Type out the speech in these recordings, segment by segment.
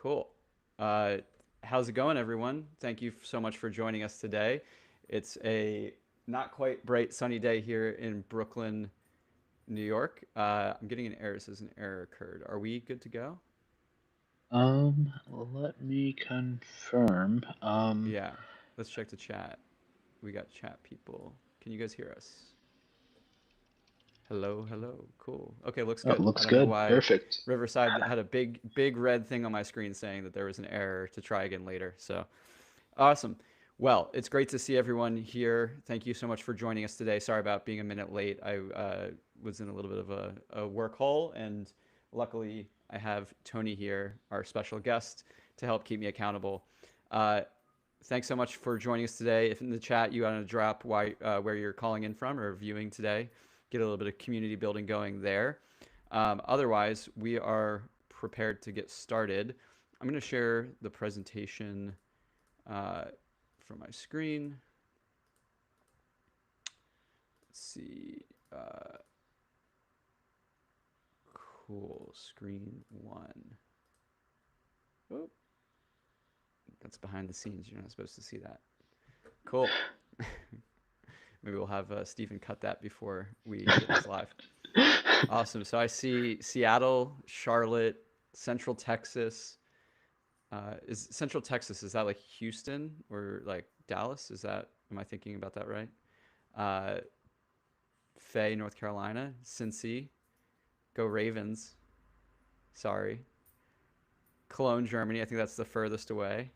Cool. Uh, how's it going, everyone? Thank you so much for joining us today. It's a not quite bright sunny day here in Brooklyn, New York. I'm getting an error. It says an error occurred. Are we good to go? Let me confirm. Yeah. Let's check the chat. We got chat people. Can you guys hear us? Hello, hello. Cool. Okay, looks Oh, good. I looks don't know good. why Perfect. Riverside had a big red thing on my screen saying that there was an error to try again later. So awesome. Well, it's great to see everyone here. Thank you so much for joining us today. Sorry about being a minute late. I was in a little bit of a work hole, and luckily I have Tony here, our special guest, to help keep me accountable. Uh, Thanks so much for joining us today. If in the chat you want to drop where you're calling in from or viewing today, get a little bit of community building going there. Otherwise, we are prepared to get started. I'm going to share the presentation uh, from my screen. Let's see. Uh, cool. Screen one. Oh, that's behind the scenes. You're not supposed to see that. Cool. Maybe we'll have Stephen cut that before we get this live. Awesome. So I see Seattle, Charlotte, Central Texas. Is Central Texas, is that like Houston or like Dallas? Am I thinking about that right? Uh, Fay, North Carolina, Cincy, go Ravens. Sorry. Cologne, Germany. I think that's the furthest away.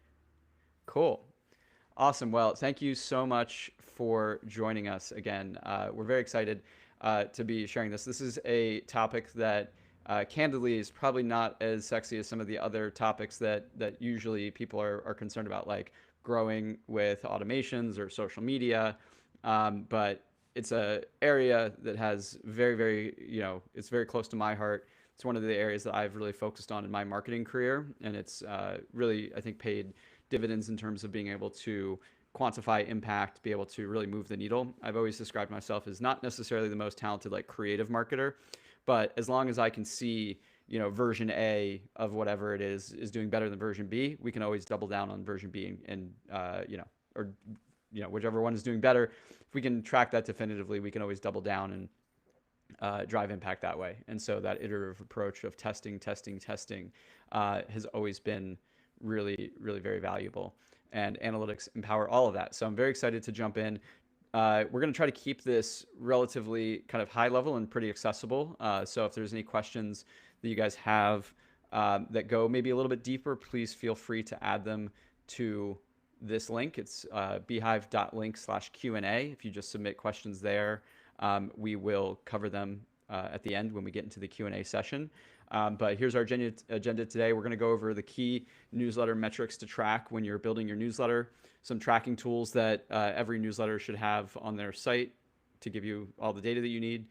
Cool. Awesome. Well, thank you so much for joining us again. We're very excited to be sharing this. This is a topic that, candidly, is probably not as sexy as some of the other topics that usually people are concerned about, like growing with automations or social media. But it's a area that has it's very close to my heart. It's one of the areas that I've really focused on in my marketing career, and it's really, I think, paid dividends in terms of being able to quantify impact, be able to really move the needle. I've always described myself as not necessarily the most talented like creative marketer, but as long as I can see, version A of whatever it is doing better than version B, we can always double down on version B and or whichever one is doing better. If we can track that definitively, we can always double down and drive impact that way. And so that iterative approach of testing, testing, testing has always been really, really very valuable. And analytics empower all of that. So I'm very excited to jump in. We're going to try to keep this relatively kind of high level and pretty accessible. So if there's any questions that you guys have that go maybe a little bit deeper, please feel free to add them to this link. It's beehive.link/Q&A. If you just submit questions there, we will cover them at the end when we get into the Q&A session. But here's our agenda today. We're going to go over the key newsletter metrics to track when you're building your newsletter, some tracking tools that every newsletter should have on their site to give you all the data that you need.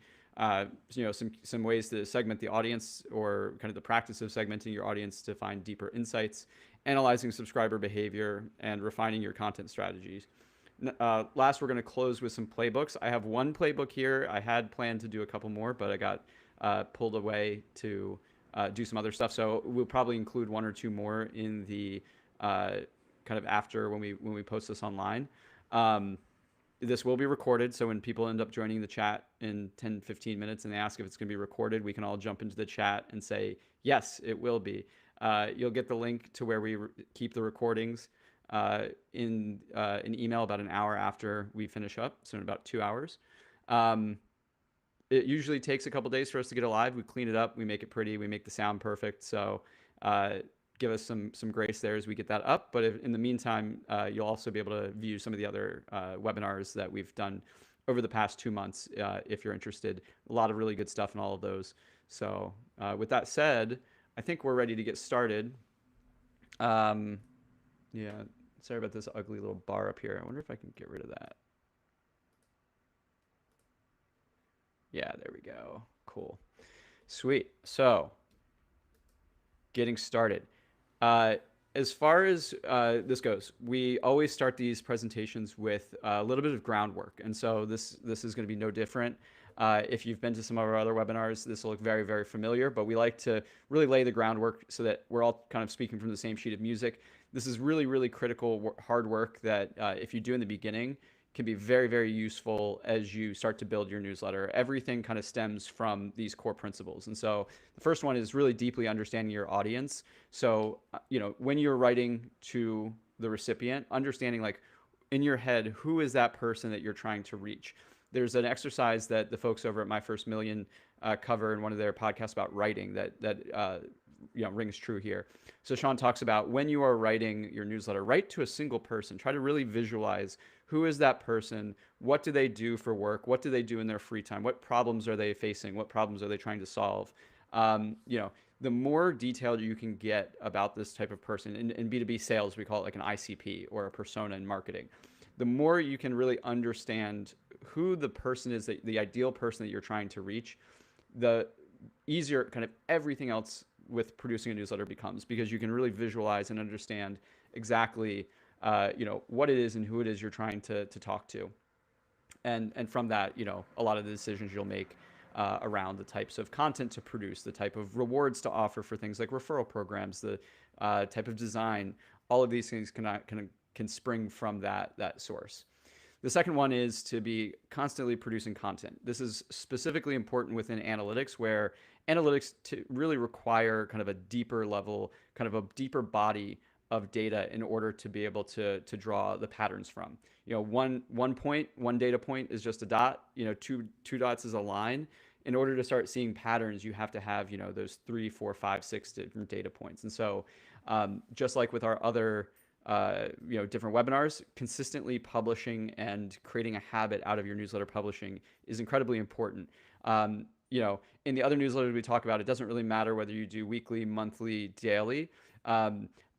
Some ways to segment the audience or kind of the practice of segmenting your audience to find deeper insights, analyzing subscriber behavior, and refining your content strategies. Last, we're going to close with some playbooks. I have one playbook here. I had planned to do a couple more, but I got pulled away to do some other stuff. So we'll probably include one or two more in the kind of after when we post this online. Um, this will be recorded, so when people end up joining the chat in 10-15 minutes and they ask if it's going to be recorded, we can all jump into the chat and say yes, it will be. You'll get the link to where we keep the recordings in an email about an hour after we finish up, so in about 2 hours. um, it usually takes a couple days for us to get it live. We clean it up, we make it pretty, we make the sound perfect. So uh, give us some grace there as we get that up. But if, in the meantime, you'll also be able to view some of the other webinars that we've done over the past 2 months if you're interested. A lot of really good stuff in all of those. So with that said, I think we're ready to get started. Um, yeah, sorry about this ugly little bar up here. I wonder if I can get rid of that. Yeah, there we go. Cool. Sweet. So, getting started. Uh, as far as this goes, we always start these presentations with a little bit of groundwork, and so this is going to be no different. If you've been to some of our other webinars, this will look very, very familiar, but we like to really lay the groundwork so that we're all kind of speaking from the same sheet of music. This is really, really critical hard work that if you do in the beginning, can be very, very useful as you start to build your newsletter. Everything kind of stems from these core principles. And so the first one is really deeply understanding your audience. So, when you're writing to the recipient, understanding like in your head, who is that person that you're trying to reach? There's an exercise that the folks over at My First Million cover in one of their podcasts about writing that rings true here. So Sean talks about when you are writing your newsletter, write to a single person. Try to really visualize who is that person, what do they do for work, what do they do in their free time, what problems are they facing, what problems are they trying to solve. The more detailed you can get about this type of person in B2B sales, we call it like an ICP or a persona in marketing. The more you can really understand who the person is, that the ideal person that you're trying to reach, the easier kind of everything else with producing a newsletter becomes, because you can really visualize and understand exactly what it is and who it is you're trying to talk to, and from that, a lot of the decisions you'll make around the types of content to produce, the type of rewards to offer for things like referral programs, the type of design, all of these things can spring from that source. The second one is to be constantly producing content. This is specifically important within analytics, where analytics really require kind of a deeper level, kind of a deeper body of data in order to be able to draw the patterns from. One data point is just a dot. Two dots is a line. In order to start seeing patterns, you have to have those three, four, five, six different data points. And so, just like with our other different webinars, consistently publishing and creating a habit out of your newsletter publishing is incredibly important. In the other newsletters we talk about, it doesn't really matter whether you do weekly, monthly, daily.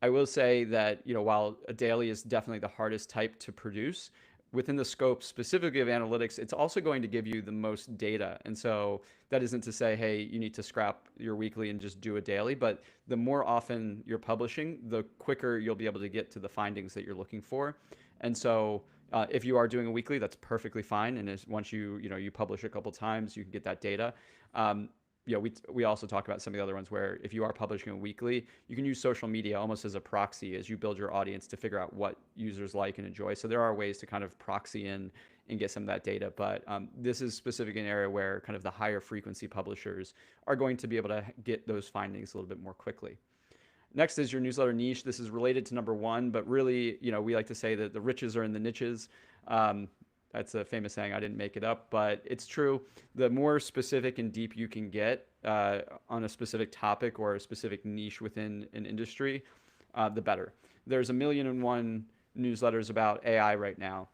I will say that while a daily is definitely the hardest type to produce, within the scope specifically of analytics, it's also going to give you the most data. And so that isn't to say, hey, you need to scrap your weekly and just do a daily, but the more often you're publishing, the quicker you'll be able to get to the findings that you're looking for. And so if you are doing a weekly, that's perfectly fine. And once you publish a couple times, you can get that data. Um, we also talk about some of the other ones where if you are publishing a weekly, you can use social media almost as a proxy as you build your audience to figure out what users like and enjoy. So there are ways to kind of proxy in and get some of that data. But this is specific an area where kind of the higher frequency publishers are going to be able to get those findings a little bit more quickly. Next is your newsletter niche. This is related to number one, but really, we like to say that the riches are in the niches. That's a famous saying. I didn't make it up, but it's true. The more specific and deep you can get on a specific topic or a specific niche within an industry, the better. There's a million and one newsletters about AI right now.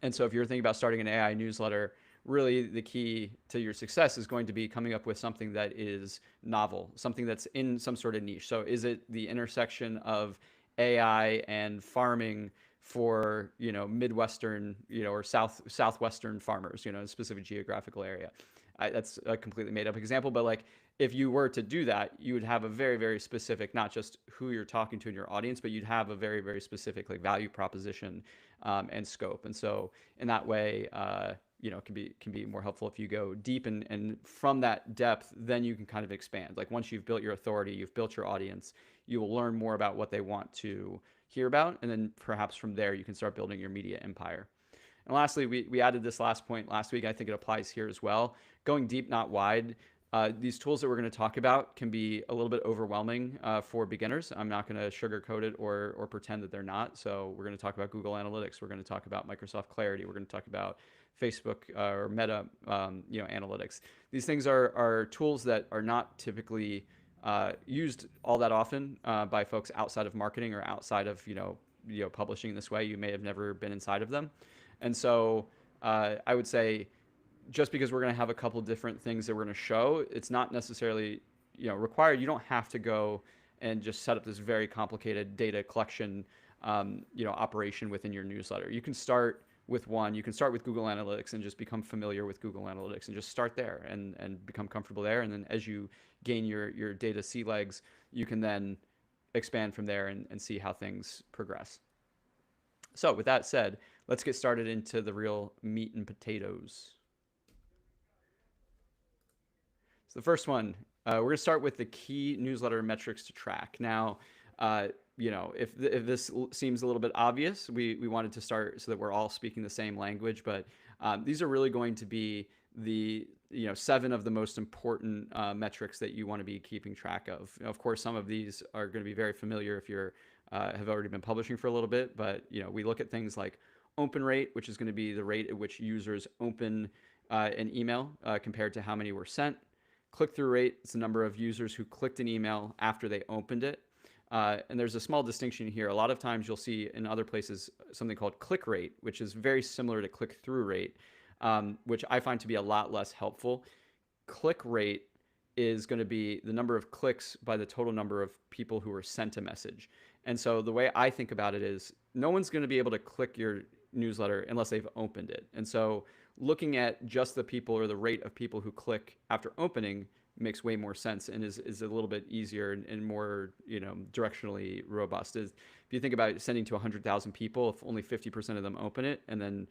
And so if you're thinking about starting an AI newsletter, really the key to your success is going to be coming up with something that is novel, something that's in some sort of niche. So is it the intersection of AI and farming for Midwestern or southwestern farmers, a specific geographical area? That's a completely made up example, but like if you were to do that, you would have a very, very specific, not just who you're talking to in your audience, but you'd have a very, very specific like value proposition and scope. And so in that way, can be more helpful if you go deep, and from that depth, then you can kind of expand. Like once you've built your authority, you've built your audience, you will learn more about what they want to hear about, and then perhaps from there you can start building your media empire. And lastly, we added this last point last week. I think it applies here as well. Going deep, not wide. These tools that we're going to talk about can be a little bit overwhelming for beginners. I'm not going to sugarcoat it or pretend that they're not. So we're going to talk about Google Analytics. We're going to talk about Microsoft Clarity. We're going to talk about Facebook or Meta, analytics. These things are tools that are not typically used all that often by folks outside of marketing or outside of publishing this way. You may have never been inside of them, and so I would say just because we're going to have a couple different things that we're going to show, it's not necessarily required. You don't have to go and just set up this very complicated data collection operation within your newsletter. You can start with one. You can start with Google Analytics and just become familiar with Google Analytics and just start there and become comfortable there. And then as you gain your data sea legs, you can then expand from there and see how things progress. So with that said, let's get started into the real meat and potatoes. So the first one, we're going to start with the key newsletter metrics to track. Now, uh, if this seems a little bit obvious, we wanted to start so that we're all speaking the same language, but these are really going to be the 7 of the most important metrics that you want to be keeping track of. Of course, some of these are going to be very familiar if you're have already been publishing for a little bit, but we look at things like open rate, which is going to be the rate at which users open an email compared to how many were sent. Click through rate is the number of users who clicked an email after they opened it. And there's a small distinction here. A lot of times you'll see in other places something called click rate, which is very similar to click through rate, which I find to be a lot less helpful. Click rate is going to be the number of clicks by the total number of people who were sent a message. And so the way I think about it is no one's going to be able to click your newsletter unless they've opened it. And so looking at just the people or the rate of people who click after opening makes way more sense and is a little bit easier and more directionally robust. Is if you think about sending to 100,000 people, if only 50% of them open it and then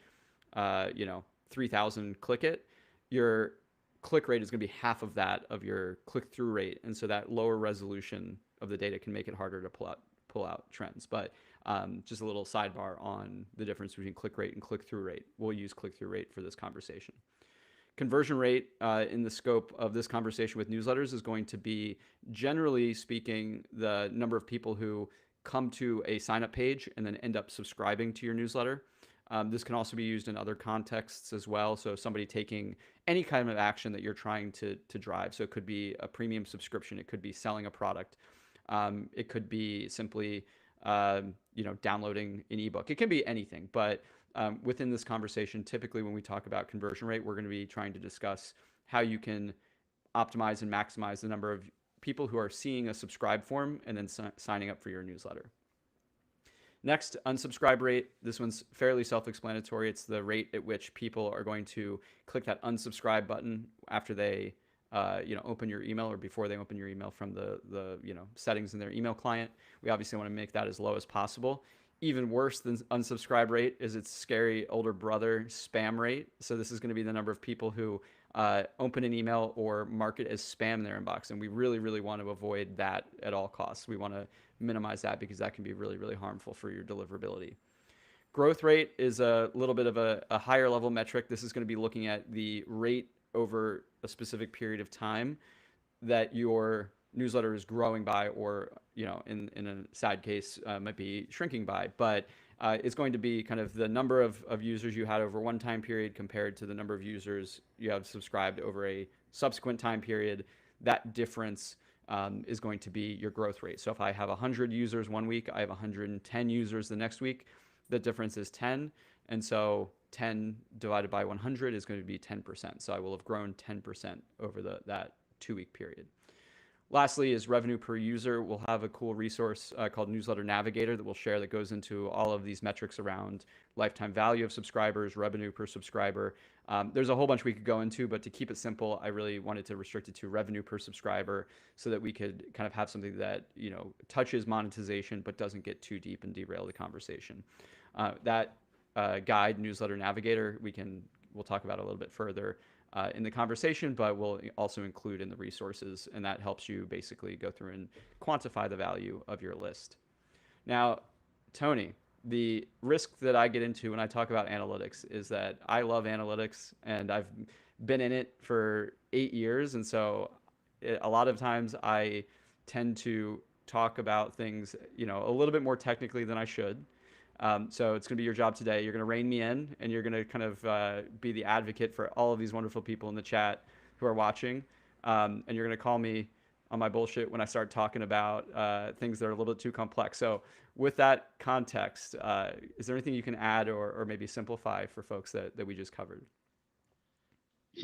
3,000 click it, your click rate is going to be half of that of your click through rate, and so that lower resolution of the data can make it harder to pull out trends. But just a little sidebar on the difference between click rate and click through rate. We'll use click through rate for this conversation. Conversion rate in the scope of this conversation with newsletters is going to be, generally speaking, the number of people who come to a sign up page and then end up subscribing to your newsletter. This can also be used in other contexts as well. So somebody taking any kind of action that you're trying to drive. So it could be a premium subscription. It could be selling a product. It could be simply downloading an ebook. It can be anything. But within this conversation, typically when we talk about conversion rate, we're going to be trying to discuss how you can optimize and maximize the number of people who are seeing a subscribe form and then signing up for your newsletter. Next, unsubscribe rate. This one's fairly self-explanatory. It's the rate at which people are going to click that unsubscribe button after they, open your email or before they open your email from the settings in their email client. We obviously want to make that as low as possible. Even worse than unsubscribe rate is its scary older brother, spam rate. So this is going to be the number of people who open an email or mark it as spam in their inbox, and we really, really want to avoid that at all costs. We want to minimize that because that can be really, really harmful for your deliverability. Growth rate is a little bit of a higher level metric. This is going to be looking at the rate over a specific period of time that your newsletter is growing by, or in a sad case, might be shrinking by. But it's going to be kind of the number of users you had over one time period compared to the number of users you have subscribed over a subsequent time period. That difference is going to be your growth rate. So if I have 100 users one week, I have 110 users the next week. The difference is 10. And so 10 divided by 100 is going to be 10%. So I will have grown 10% over that 2-week period. Lastly is revenue per user. We'll have a cool resource called Newsletter Navigator that we'll share that goes into all of these metrics around lifetime value of subscribers, revenue per subscriber. There's a whole bunch we could go into, but to keep it simple, I really wanted to restrict it to revenue per subscriber so that we could kind of have something that touches monetization but doesn't get too deep and derail the conversation. That guide, Newsletter Navigator, we'll talk about a little bit further in the conversation, but we'll also include in the resources, and that helps you basically go through and quantify the value of your list. Now, Tony, the risk that I get into when I talk about analytics is that I love analytics and I've been in it for 8 years. And so a lot of times I tend to talk about things, a little bit more technically than I should. So it's going to be your job today. You're going to rein me in, and you're going to kind of be the advocate for all of these wonderful people in the chat who are watching. And you're going to call me on my bullshit when I start talking about things that are a little bit too complex. So with that context, is there anything you can add or maybe simplify for folks that we just covered?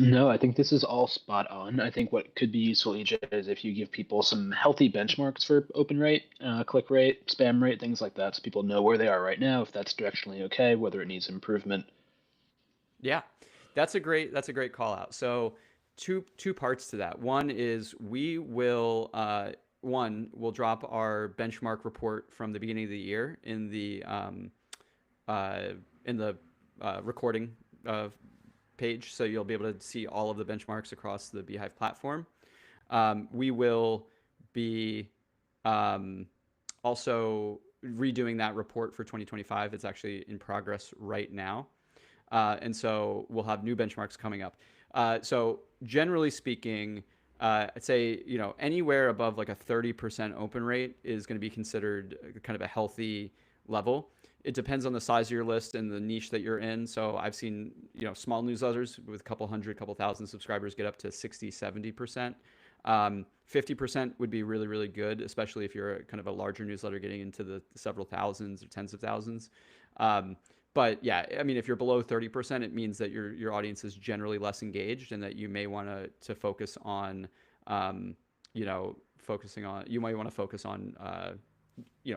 No, I think this is all spot on. I think what could be useful, EJ, is if you give people some healthy benchmarks for open rate, click rate, spam rate, things like that, so people know where they are right now, if that's directionally okay, whether it needs improvement. Yeah, that's a great call out. So two parts to that. One is we'll drop our benchmark report from the beginning of the year uh, in the recording page, so you'll be able to see all of the benchmarks across the Beehive platform. We will be um, also redoing that report for 2025. It's actually in progress right now. And so we'll have new benchmarks coming up. So generally speaking, I'd say anywhere above like a 30% open rate is going to be considered kind of a healthy level. It depends on the size of your list and the niche that you're in. So I've seen small newsletters with a couple hundred, couple thousand subscribers get up to 60, 70%. 50% would be really, really good, especially if you're kind of a larger newsletter getting into the several thousands or tens of thousands. Um, but yeah, I mean, if you're below 30%, it means that your audience is generally less engaged, and that you may want to focus on, focusing on you might want to focus on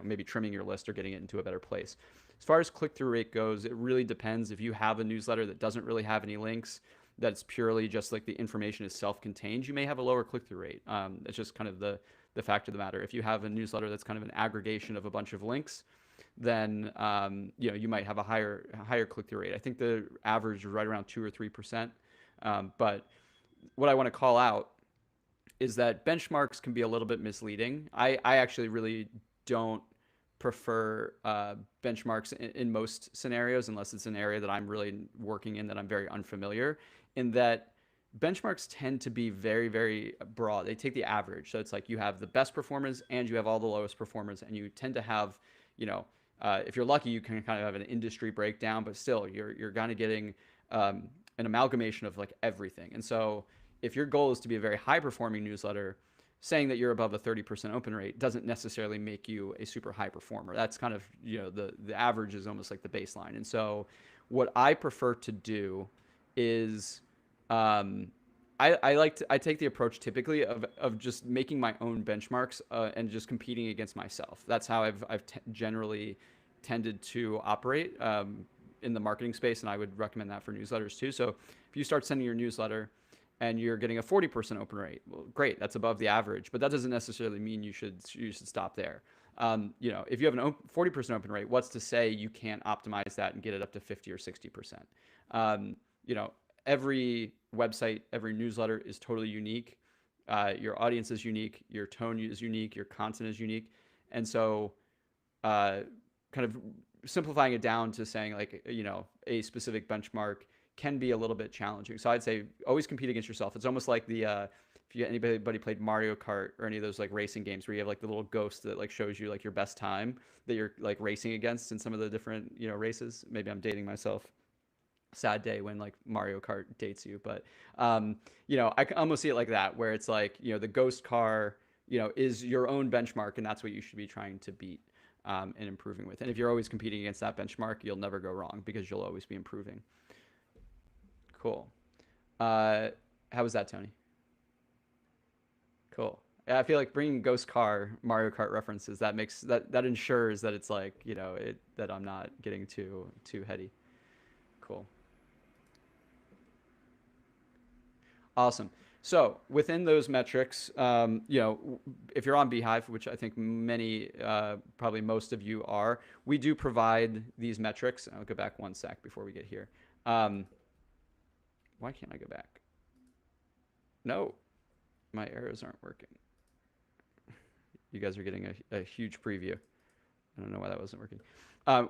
maybe trimming your list or getting it into a better place. As far as click through rate goes, it really depends. If you have a newsletter that doesn't really have any links, that's purely just like the information is self-contained, you may have a lower click-through rate. It's just kind of the fact of the matter. If you have a newsletter that's kind of an aggregation of a bunch of links, then you might have a higher click-through rate. I think the average is right around 2 or 3%. But what I want to call out is that benchmarks can be a little bit misleading. I actually really don't prefer benchmarks in most scenarios, unless it's an area that I'm really working in that I'm very unfamiliar. In that benchmarks tend to be very, very broad. They take the average, so it's like you have the best performers and you have all the lowest performers, and you tend to have, if you're lucky, you can kind of have an industry breakdown, but still, you're kind of getting an amalgamation of like everything. And so, if your goal is to be a very high performing newsletter, saying that you're above a 30% open rate doesn't necessarily make you a super high performer. That's kind of, the average is almost like the baseline. And so what I prefer to do is um, I take the approach typically of just making my own benchmarks and just competing against myself. That's how I've generally tended to operate in the marketing space, and I would recommend that for newsletters too. So if you start sending your newsletter and you're getting a 40% open rate, well, great, that's above the average, but that doesn't necessarily mean you should stop there. If you have an 40% open rate, what's to say you can't optimize that and get it up to 50 or 60%? Um, you know, every website, every newsletter is totally unique. Your audience is unique, your tone is unique, your content is unique, and so uh, kind of simplifying it down to saying like a specific benchmark can be a little bit challenging. So I'd say always compete against yourself. It's almost like if you anybody played Mario Kart or any of those like racing games where you have like the little ghost that like shows you like your best time that you're like racing against in some of the different races. Maybe I'm dating myself. Sad day when like Mario Kart dates you, but I can almost see it like that, where it's like the ghost car is your own benchmark, and that's what you should be trying to beat and improving with. And if you're always competing against that benchmark, you'll never go wrong because you'll always be improving. Cool. Uh, how was that, Tony? Cool. Yeah, I feel like bringing Ghost Car Mario Kart references that ensures that it's like that I'm not getting too heady. Cool. Awesome. So within those metrics, if you're on Beehive, which I think many, probably most of you are, we do provide these metrics. I'll go back one sec before we get here. Um, why can't I go back? No, my arrows aren't working. You guys are getting a huge preview. I don't know why that wasn't working.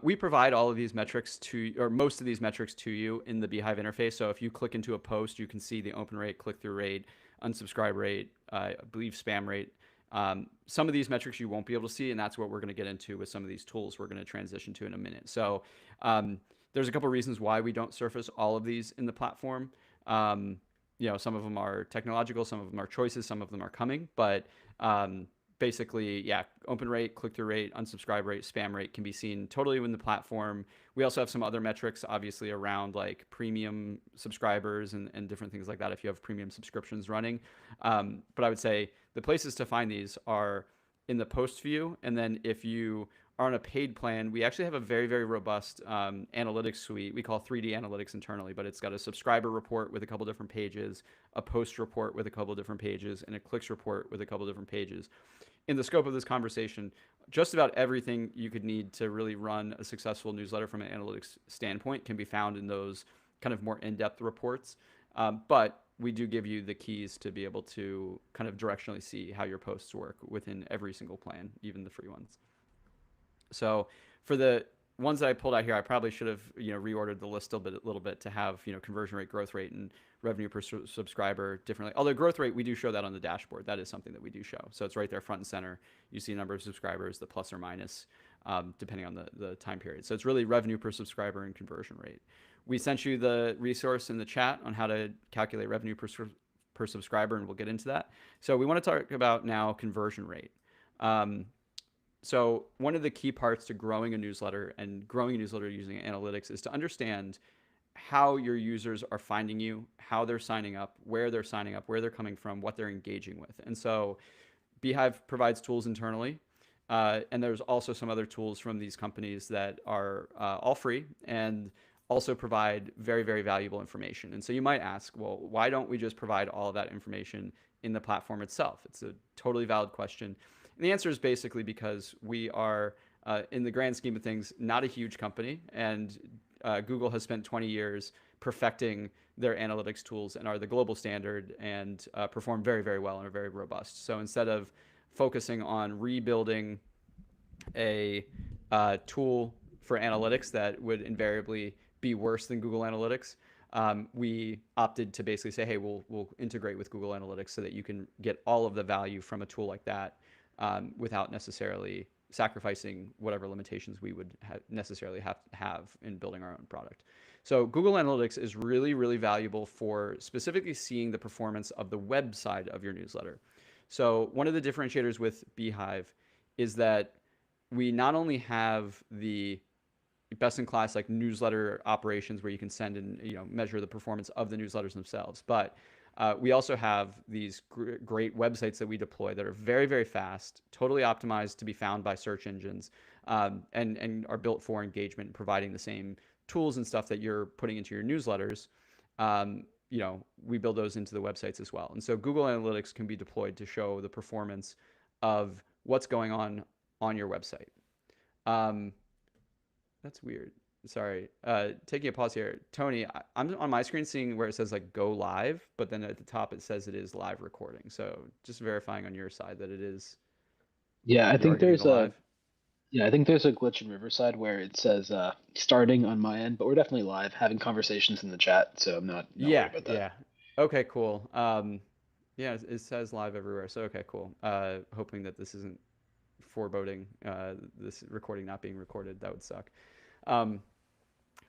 We provide all of these metrics or most of these metrics to you in the Beehive interface. So if you click into a post, you can see the open rate, click through rate, unsubscribe rate, I believe spam rate. Some of these metrics you won't be able to see, and that's what we're going to get into with some of these tools we're going to transition to in a minute. So there's a couple of reasons why we don't surface all of these in the platform. Some of them are technological, some of them are choices, some of them are coming, but basically, yeah, open rate, click through rate, unsubscribe rate, spam rate can be seen totally in the platform. We also have some other metrics, obviously, around like premium subscribers and different things like that if you have premium subscriptions running. But I would say the places to find these are in the post view. And then if you are on a paid plan, we actually have a very, very robust analytics suite. We call 3D analytics internally, but it's got a subscriber report with a couple different pages, a post report with a couple different pages, and a clicks report with a couple different pages. In the scope of this conversation, just about everything you could need to really run a successful newsletter from an analytics standpoint can be found in those kind of more in-depth reports. But we do give you the keys to be able to kind of directionally see how your posts work within every single plan, even the free ones. So for the ones that I pulled out here, I probably should have reordered the list a little bit to have conversion rate, growth rate, and revenue per subscriber differently. Although growth rate, we do show that on the dashboard. That is something that we do show. So it's right there front and center. You see number of subscribers, the plus or minus, depending on the time period. So it's really revenue per subscriber and conversion rate. We sent you the resource in the chat on how to calculate revenue per subscriber, and we'll get into that. So we want to talk about now conversion rate. So one of the key parts to growing a newsletter and growing a newsletter using analytics is to understand how your users are finding you, how they're signing up, where they're coming from, what they're engaging with. And so Beehive provides tools internally. And there's also some other tools from these companies that are all free and also provide very, very valuable information. And so you might ask, well, why don't we just provide all of that information in the platform itself? It's a totally valid question. And the answer is basically because we are, in the grand scheme of things, not a huge company. And Google has spent 20 years perfecting their analytics tools and are the global standard and perform very, very well and are very robust. So instead of focusing on rebuilding a tool for analytics that would invariably be worse than Google Analytics, we opted to basically say, hey, we'll integrate with Google Analytics so that you can get all of the value from a tool like that without necessarily sacrificing whatever limitations we would necessarily have in building our own product. So Google Analytics is really, really valuable for specifically seeing the performance of the web side of your newsletter. So one of the differentiators with Beehive is that we not only have the best in class like newsletter operations where you can send and measure the performance of the newsletters themselves, but we also have these great websites that we deploy that are very, very fast, totally optimized to be found by search engines, and are built for engagement and providing the same tools and stuff that you're putting into your newsletters. We build those into the websites as well. And so Google Analytics can be deployed to show the performance of what's going on your website. That's weird. Sorry. Taking a pause here. Tony, I'm on my screen seeing where it says like go live, but then at the top it says it is live recording. So just verifying on your side that it is, Yeah, I you are think getting the there's a live. yeah, I think there's a glitch in Riverside where it says starting on my end, but we're definitely live, having conversations in the chat, so I'm not worried Yeah, about that. yeah. Okay, cool. Yeah, it says live everywhere. So okay, cool. Hoping that this isn't foreboding this recording not being recorded. That would suck. Um,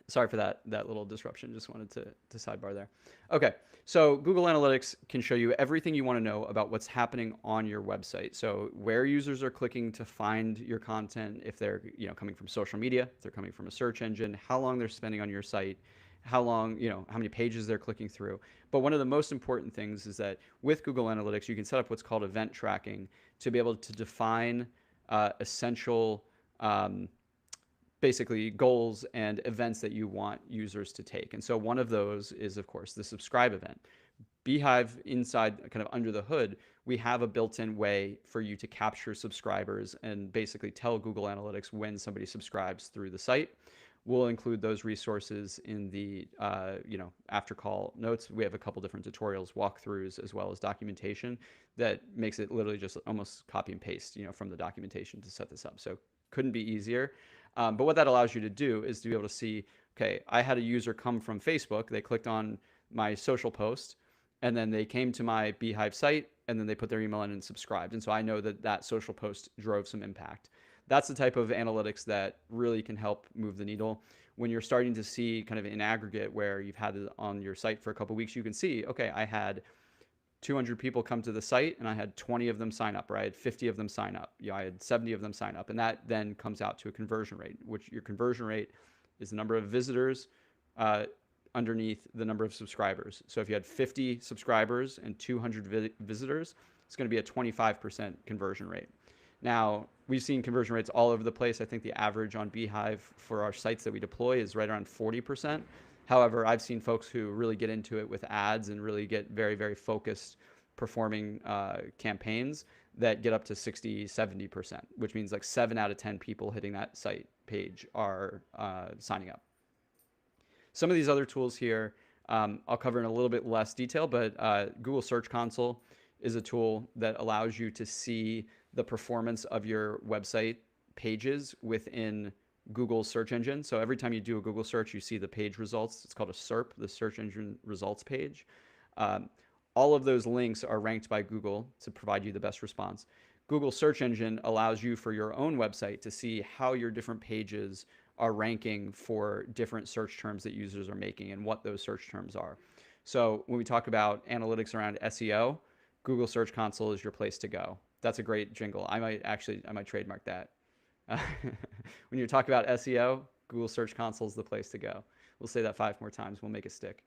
Sorry for that little disruption. Just wanted to sidebar there. Okay, so Google Analytics can show you everything you want to know about what's happening on your website. So where users are clicking to find your content, if they're coming from social media, if they're coming from a search engine, how long they're spending on your site, how long how many pages they're clicking through. But one of the most important things is that with Google Analytics, you can set up what's called event tracking to be able to define essential basically goals and events that you want users to take. And so one of those is, of course, the subscribe event. Beehive inside, kind of under the hood, we have a built-in way for you to capture subscribers and basically tell Google Analytics when somebody subscribes through the site. We'll include those resources in the after call notes. We have a couple different tutorials, walkthroughs, as well as documentation that makes it literally just almost copy and paste, from the documentation to set this up. So couldn't be easier. But what that allows you to do is to be able to see, okay, I had a user come from Facebook. They clicked on my social post, and then they came to my Beehive site, and then they put their email in and subscribed. And so I know that that social post drove some impact. That's the type of analytics that really can help move the needle. When you're starting to see kind of in aggregate where you've had it on your site for a couple of weeks, you can see, okay, I had 200 people come to the site and I had 20 of them sign up, or I had 50 of them sign up. I had 70 of them sign up. And that then comes out to a conversion rate, which your conversion rate is the number of visitors underneath the number of subscribers. So if you had 50 subscribers and 200 visitors, it's going to be a 25% conversion rate. Now, we've seen conversion rates all over the place. I think the average on Beehive for our sites that we deploy is right around 40%. However, I've seen folks who really get into it with ads and really get very, very focused performing campaigns that get up to 60, 70%, which means like 7 out of 10 people hitting that site page are signing up. Some of these other tools here, I'll cover in a little bit less detail, but Google Search Console is a tool that allows you to see the performance of your website pages within Google's search engine. So every time you do a Google search, you see the page results. It's called a SERP, the search engine results page. Um, all of those links are ranked by Google to provide you the best response. Google search engine allows you for your own website to see how your different pages are ranking for different search terms that users are making and what those search terms are. So when we talk about analytics around SEO, Google Search Console is your place to go. That's a great jingle. I might trademark that. When you talk about SEO, Google Search Console is the place to go. We'll say that 5 more times. We'll make it stick.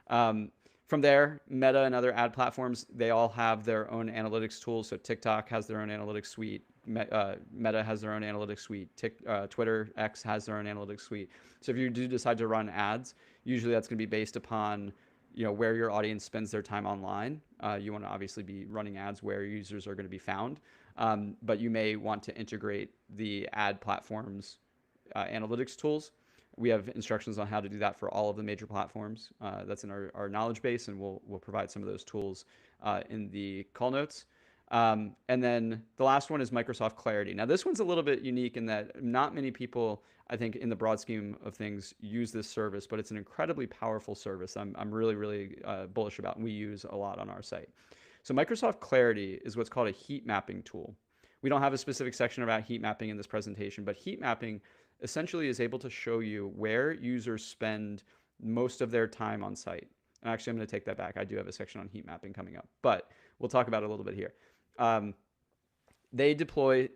Um, from there, Meta and other ad platforms, they all have their own analytics tools. So TikTok has their own analytics suite. Meta has their own analytics suite. Twitter X has their own analytics suite. So if you do decide to run ads, usually that's going to be based upon where your audience spends their time online. You want to obviously be running ads where users are going to be found, but you may want to integrate the ad platforms analytics tools. We have instructions on how to do that for all of the major platforms. That's in our knowledge base, and we'll provide some of those tools in the call notes. And then the last one is Microsoft Clarity. Now, this one's a little bit unique in that not many people, I think, in the broad scheme of things, use this service, but it's an incredibly powerful service. I'm really, really bullish about, and we use a lot on our site. So Microsoft Clarity is what's called a heat mapping tool. We don't have a specific section about heat mapping in this presentation, but heat mapping essentially is able to show you where users spend most of their time on site. And actually, I'm going to take that back. I do have a section on heat mapping coming up, but we'll talk about it a little bit here. Um, they deploy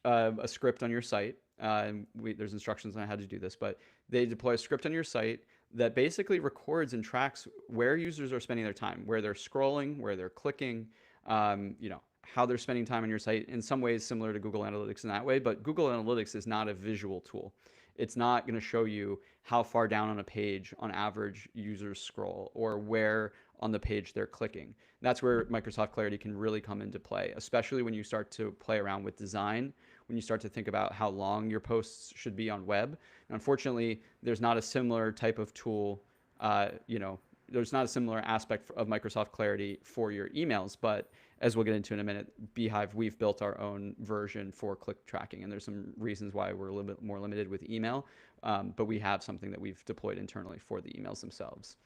a script on your site. There's instructions on how to do this, but they deploy a script on your site that basically records and tracks where users are spending their time, where they're scrolling, where they're clicking, how they're spending time on your site, in some ways similar to Google Analytics in that way, but Google Analytics is not a visual tool. It's not going to show you how far down on a page on average users scroll or where on the page they're clicking. That's where Microsoft Clarity can really come into play, especially when you start to play around with design, when you start to think about how long your posts should be on web. And unfortunately, there's not a similar type of tool, there's not a similar aspect of Microsoft Clarity for your emails, but as we'll get into in a minute, Beehive, we've built our own version for click tracking, and there's some reasons why we're a little bit more limited with email, but we have something that we've deployed internally for the emails themselves.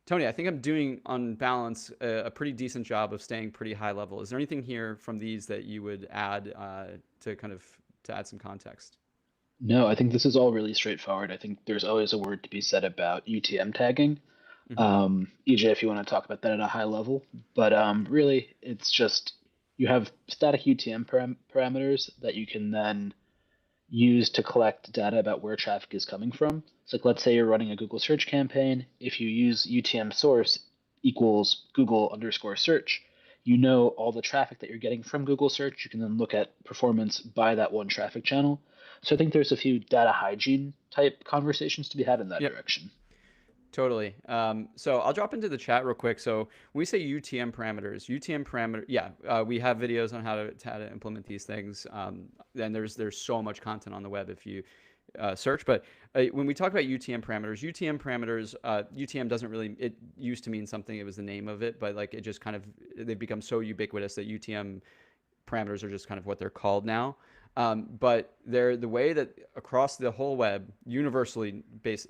Tony, I think I'm doing, on balance, a pretty decent job of staying pretty high level. Is there anything here from these that you would add to add some context? No, I think this is all really straightforward. I think there's always a word to be said about UTM tagging. Mm-hmm. EJ, if you want to talk about that at a high level, but really, it's just you have static UTM parameters that you can then use to collect data about where traffic is coming from. So, like, let's say you're running a Google search campaign. If you use UTM source equals Google underscore search, you know all the traffic that you're getting from Google search. You can then look at performance by that one traffic channel. So I think there's a few data hygiene type conversations to be had in that Yep. direction. Totally. So I'll drop into the chat real quick. So when we say yeah, we have videos on how to implement these things. And there's so much content on the web if you search. But when we talk about UTM parameters, UTM doesn't really. It used to mean something. It was the name of it, but like it just kind of they've become so ubiquitous that UTM parameters are just kind of what they're called now. But they're the way that across the whole web, universally based,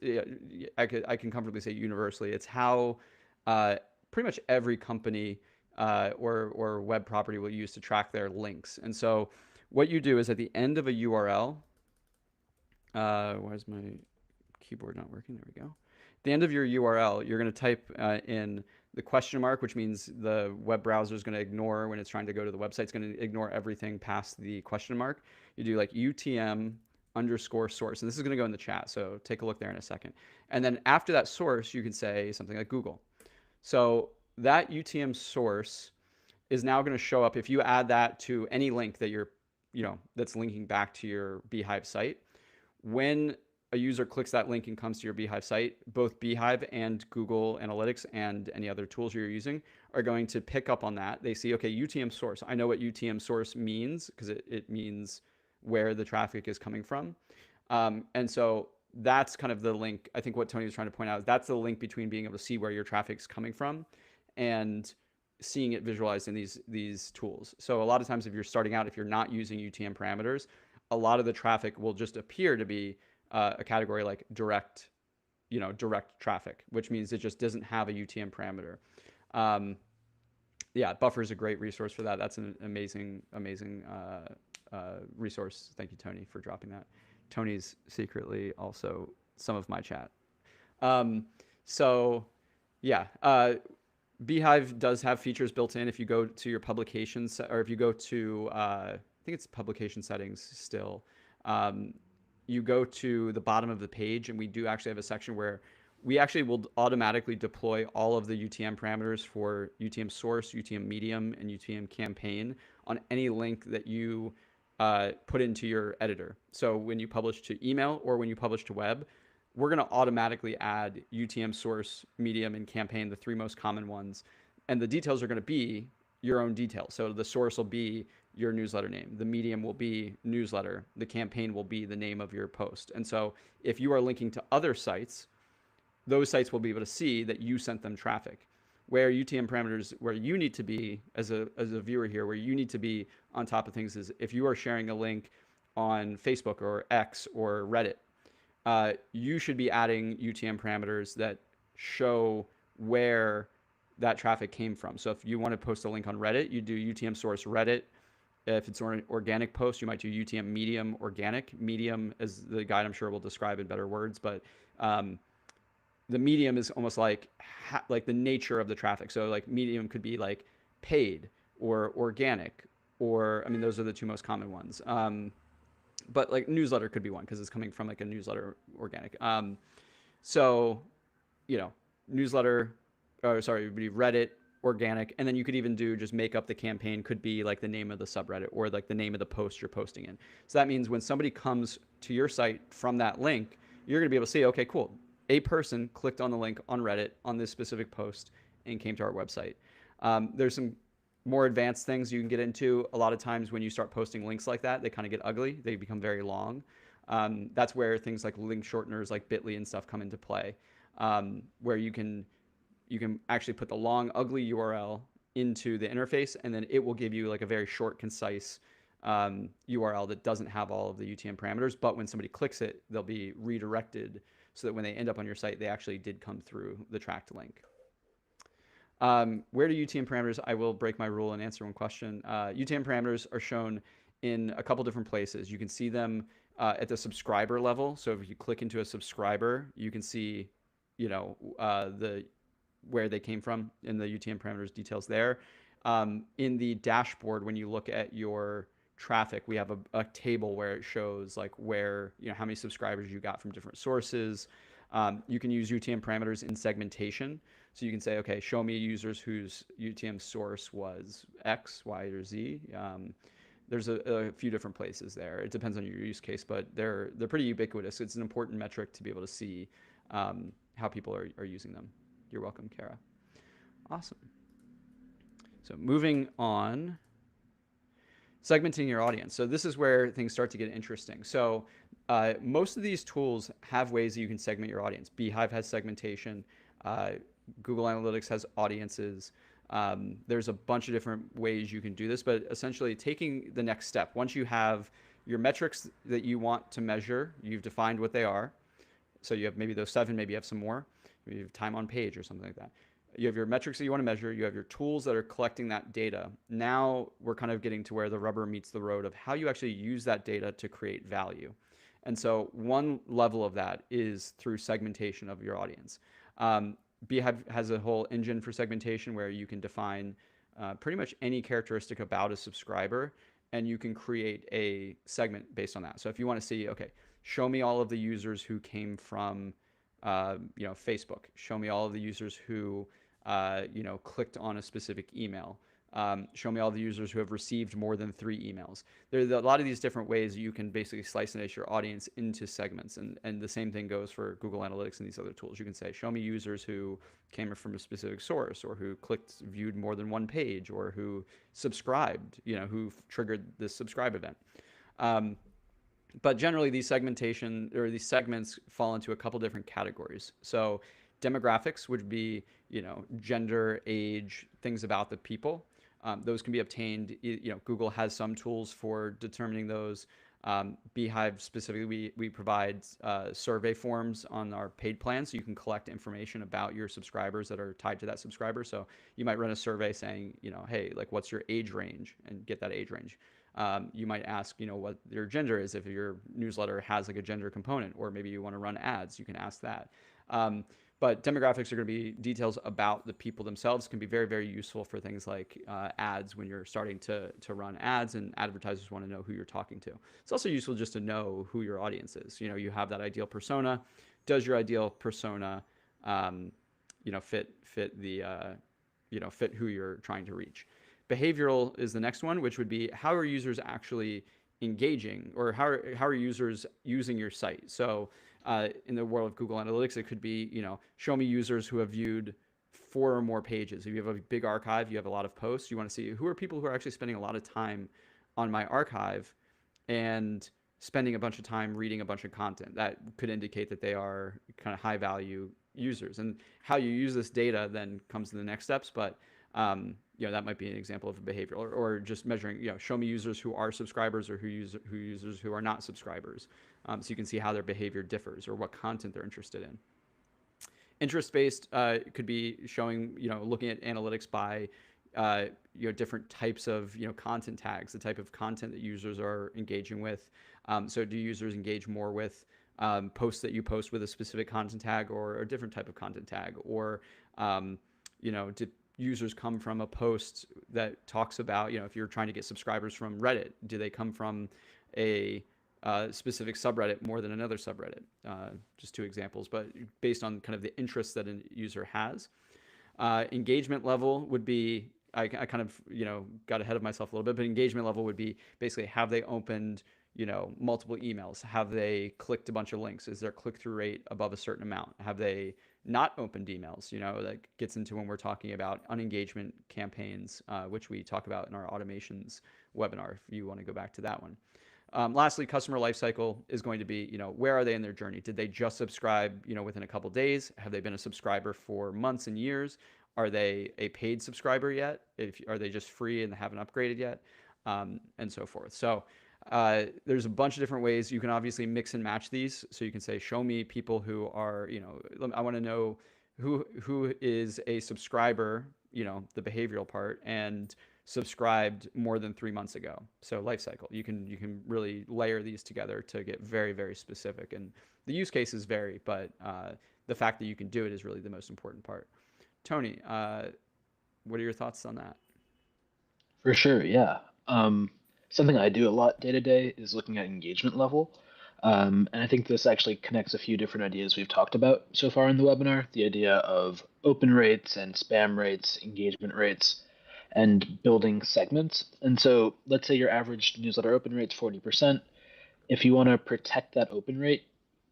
I can comfortably say universally, it's how uh, pretty much every company or web property will use to track their links. And so what you do is at the end of a URL, why is my keyboard not working? There we go. At the end of your URL, you're going to type in the question mark, which means the web browser is going to ignore when it's trying to go to the website. It's going to ignore everything past the question mark. You do like UTM underscore source, and this is going to go in the chat, so take a look there in a second. And then after that source, you can say something like Google. So that UTM source is now going to show up if you add that to any link that that's linking back to your Beehive site. When a user clicks that link and comes to your Beehive site, both Beehive and Google Analytics and any other tools you're using are going to pick up on that. They see, okay, UTM source. I know what UTM source means because it means where the traffic is coming from. And so that's kind of the link. I think what Tony was trying to point out is that's the link between being able to see where your traffic's coming from and seeing it visualized in these tools. So a lot of times if you're starting out, if you're not using UTM parameters, a lot of the traffic will just appear to be a category like direct, direct traffic, which means it just doesn't have a UTM parameter. Um, yeah, Buffer is a great resource for that. That's an amazing resource. Thank you, Tony, for dropping that. Tony's secretly also some of my chat. Um, so, yeah, Beehive does have features built in. If you go to your publications, or if you go to, I think it's publication settings still, um, you go to the bottom of the page, and we do actually have a section where we actually will automatically deploy all of the UTM parameters for UTM source, UTM medium, and UTM campaign on any link that you put into your editor. So when you publish to email or when you publish to web, we're going to automatically add UTM source, medium, and campaign, the three most common ones. And the details are going to be your own details. So the source will be your newsletter name. The medium will be newsletter. The campaign will be the name of your post. And so if you are linking to other sites, those sites will be able to see that you sent them traffic. Where UTM parameters, where you need to be as a viewer here, where you need to be on top of things is if you are sharing a link on Facebook or X or Reddit, you should be adding UTM parameters that show where that traffic came from. So if you want to post a link on Reddit, you do UTM source Reddit. If it's an organic post, you might do UTM medium organic. Medium, as the guide I'm sure will describe in better words, but the medium is almost like the nature of the traffic. So like medium could be like paid or organic, or I mean those are the two most common ones. But like newsletter could be one because it's coming from like a newsletter organic. So newsletter, or sorry, it would be Reddit organic, and then you could even do just make up the campaign could be like the name of the subreddit or like the name of the post you're posting in. So that means when somebody comes to your site from that link, you're going to be able to see, okay, cool, a person clicked on the link on Reddit on this specific post and came to our website. There's some more advanced things you can get into. A lot of times when you start posting links like that, they kind of get ugly. They become very long. That's where things like link shorteners like Bitly and stuff come into play, where you can actually put the long ugly URL into the interface, and then it will give you like a very short, concise URL that doesn't have all of the UTM parameters. But when somebody clicks it, they'll be redirected so that when they end up on your site, they actually did come through the tracked link. Where do UTM parameters? I will break my rule and answer one question. UTM parameters are shown in a couple different places. You can see them at the subscriber level. So if you click into a subscriber, you can see, the where they came from in the UTM parameters details there. In the dashboard, when you look at your traffic, we have a table where it shows like where, how many subscribers you got from different sources. You can use UTM parameters in segmentation. So you can say, okay, show me users whose UTM source was X, Y, or Z. There's a few different places there. It depends on your use case, but they're pretty ubiquitous. It's an important metric to be able to see how people are using them. You're welcome, Kara. Awesome. So moving on, segmenting your audience. So this is where things start to get interesting. So most of these tools have ways that you can segment your audience. Beehive has segmentation. Google Analytics has audiences. There's a bunch of different ways you can do this, but essentially taking the next step. Once you have your metrics that you want to measure, you've defined what they are. So you have maybe those 7, maybe you have some more. Maybe you have time on page or something like that. You have your metrics that you want to measure. You have your tools that are collecting that data. Now we're kind of getting to where the rubber meets the road of how you actually use that data to create value. And so one level of that is through segmentation of your audience. Beehive has a whole engine for segmentation where you can define pretty much any characteristic about a subscriber, and you can create a segment based on that. So if you want to see, okay, show me all of the users who came from, Facebook. Show me all of the users who, clicked on a specific email. Show me all the users who have received more than 3 emails. There's a lot of these different ways you can basically slice and dice your audience into segments. And the same thing goes for Google Analytics and these other tools. You can say, show me users who came from a specific source, or who viewed more than one page, or who subscribed, who triggered this subscribe event. But generally, these segmentation or these segments fall into a couple different categories. So demographics would be, gender, age, things about the people. Those can be obtained. Google has some tools for determining those. Beehive specifically, we provide survey forms on our paid plan, so you can collect information about your subscribers that are tied to that subscriber. So you might run a survey saying, hey, like, what's your age range, and get that age range. You might ask, what your gender is if your newsletter has like a gender component, or maybe you want to run ads. You can ask that. Um, but demographics are going to be details about the people themselves. Can be very, very useful for things like ads when you're starting to run ads and advertisers want to know who you're talking to. It's also useful just to know who your audience is. You have that ideal persona. Does your ideal persona, um, fit the fit who you're trying to reach? Behavioral is the next one, which would be how are users actually engaging, or how are users using your site. So in the world of Google Analytics, it could be, show me users who have viewed four or more pages. If you have a big archive, you have a lot of posts, you want to see who are people who are actually spending a lot of time on my archive and spending a bunch of time reading a bunch of content. That could indicate that they are kind of high value users. And how you use this data then comes to the next steps. But that might be an example of a behavior, or just measuring, show me users who are subscribers, or who users who are not subscribers. So you can see how their behavior differs or what content they're interested in. Interest based could be showing, looking at analytics by different types of content tags, the type of content that users are engaging with. So do users engage more with posts that you post with a specific content tag, or a different type of content tag, or do users come from a post that talks about, if you're trying to get subscribers from Reddit, do they come from a specific subreddit more than another subreddit? Just two examples, but based on kind of the interest that a user has. Engagement level would be, I kind of, got ahead of myself a little bit, but engagement level would be basically, have they opened, multiple emails? Have they clicked a bunch of links? Is their click through rate above a certain amount? Have they not opened emails? That gets into when we're talking about unengagement campaigns, which we talk about in our automations webinar, if you want to go back to that one. Lastly, customer lifecycle is going to be, where are they in their journey? Did they just subscribe, within a couple days? Have they been a subscriber for months and years? Are they a paid subscriber yet? Are they just free and haven't upgraded yet? And so forth. So there's a bunch of different ways you can obviously mix and match these. So you can say, show me people who are, I want to know who is a subscriber, the behavioral part, and subscribed more than 3 months ago. So life cycle, you can really layer these together to get very, very specific. And the use cases vary, but the fact that you can do it is really the most important part. Tony, what are your thoughts on that? For sure, yeah. Something I do a lot day to day is looking at engagement level. And I think this actually connects a few different ideas we've talked about so far in the webinar, the idea of open rates and spam rates, engagement rates, and building segments. And so let's say your average newsletter open rate's 40%. If you want to protect that open rate,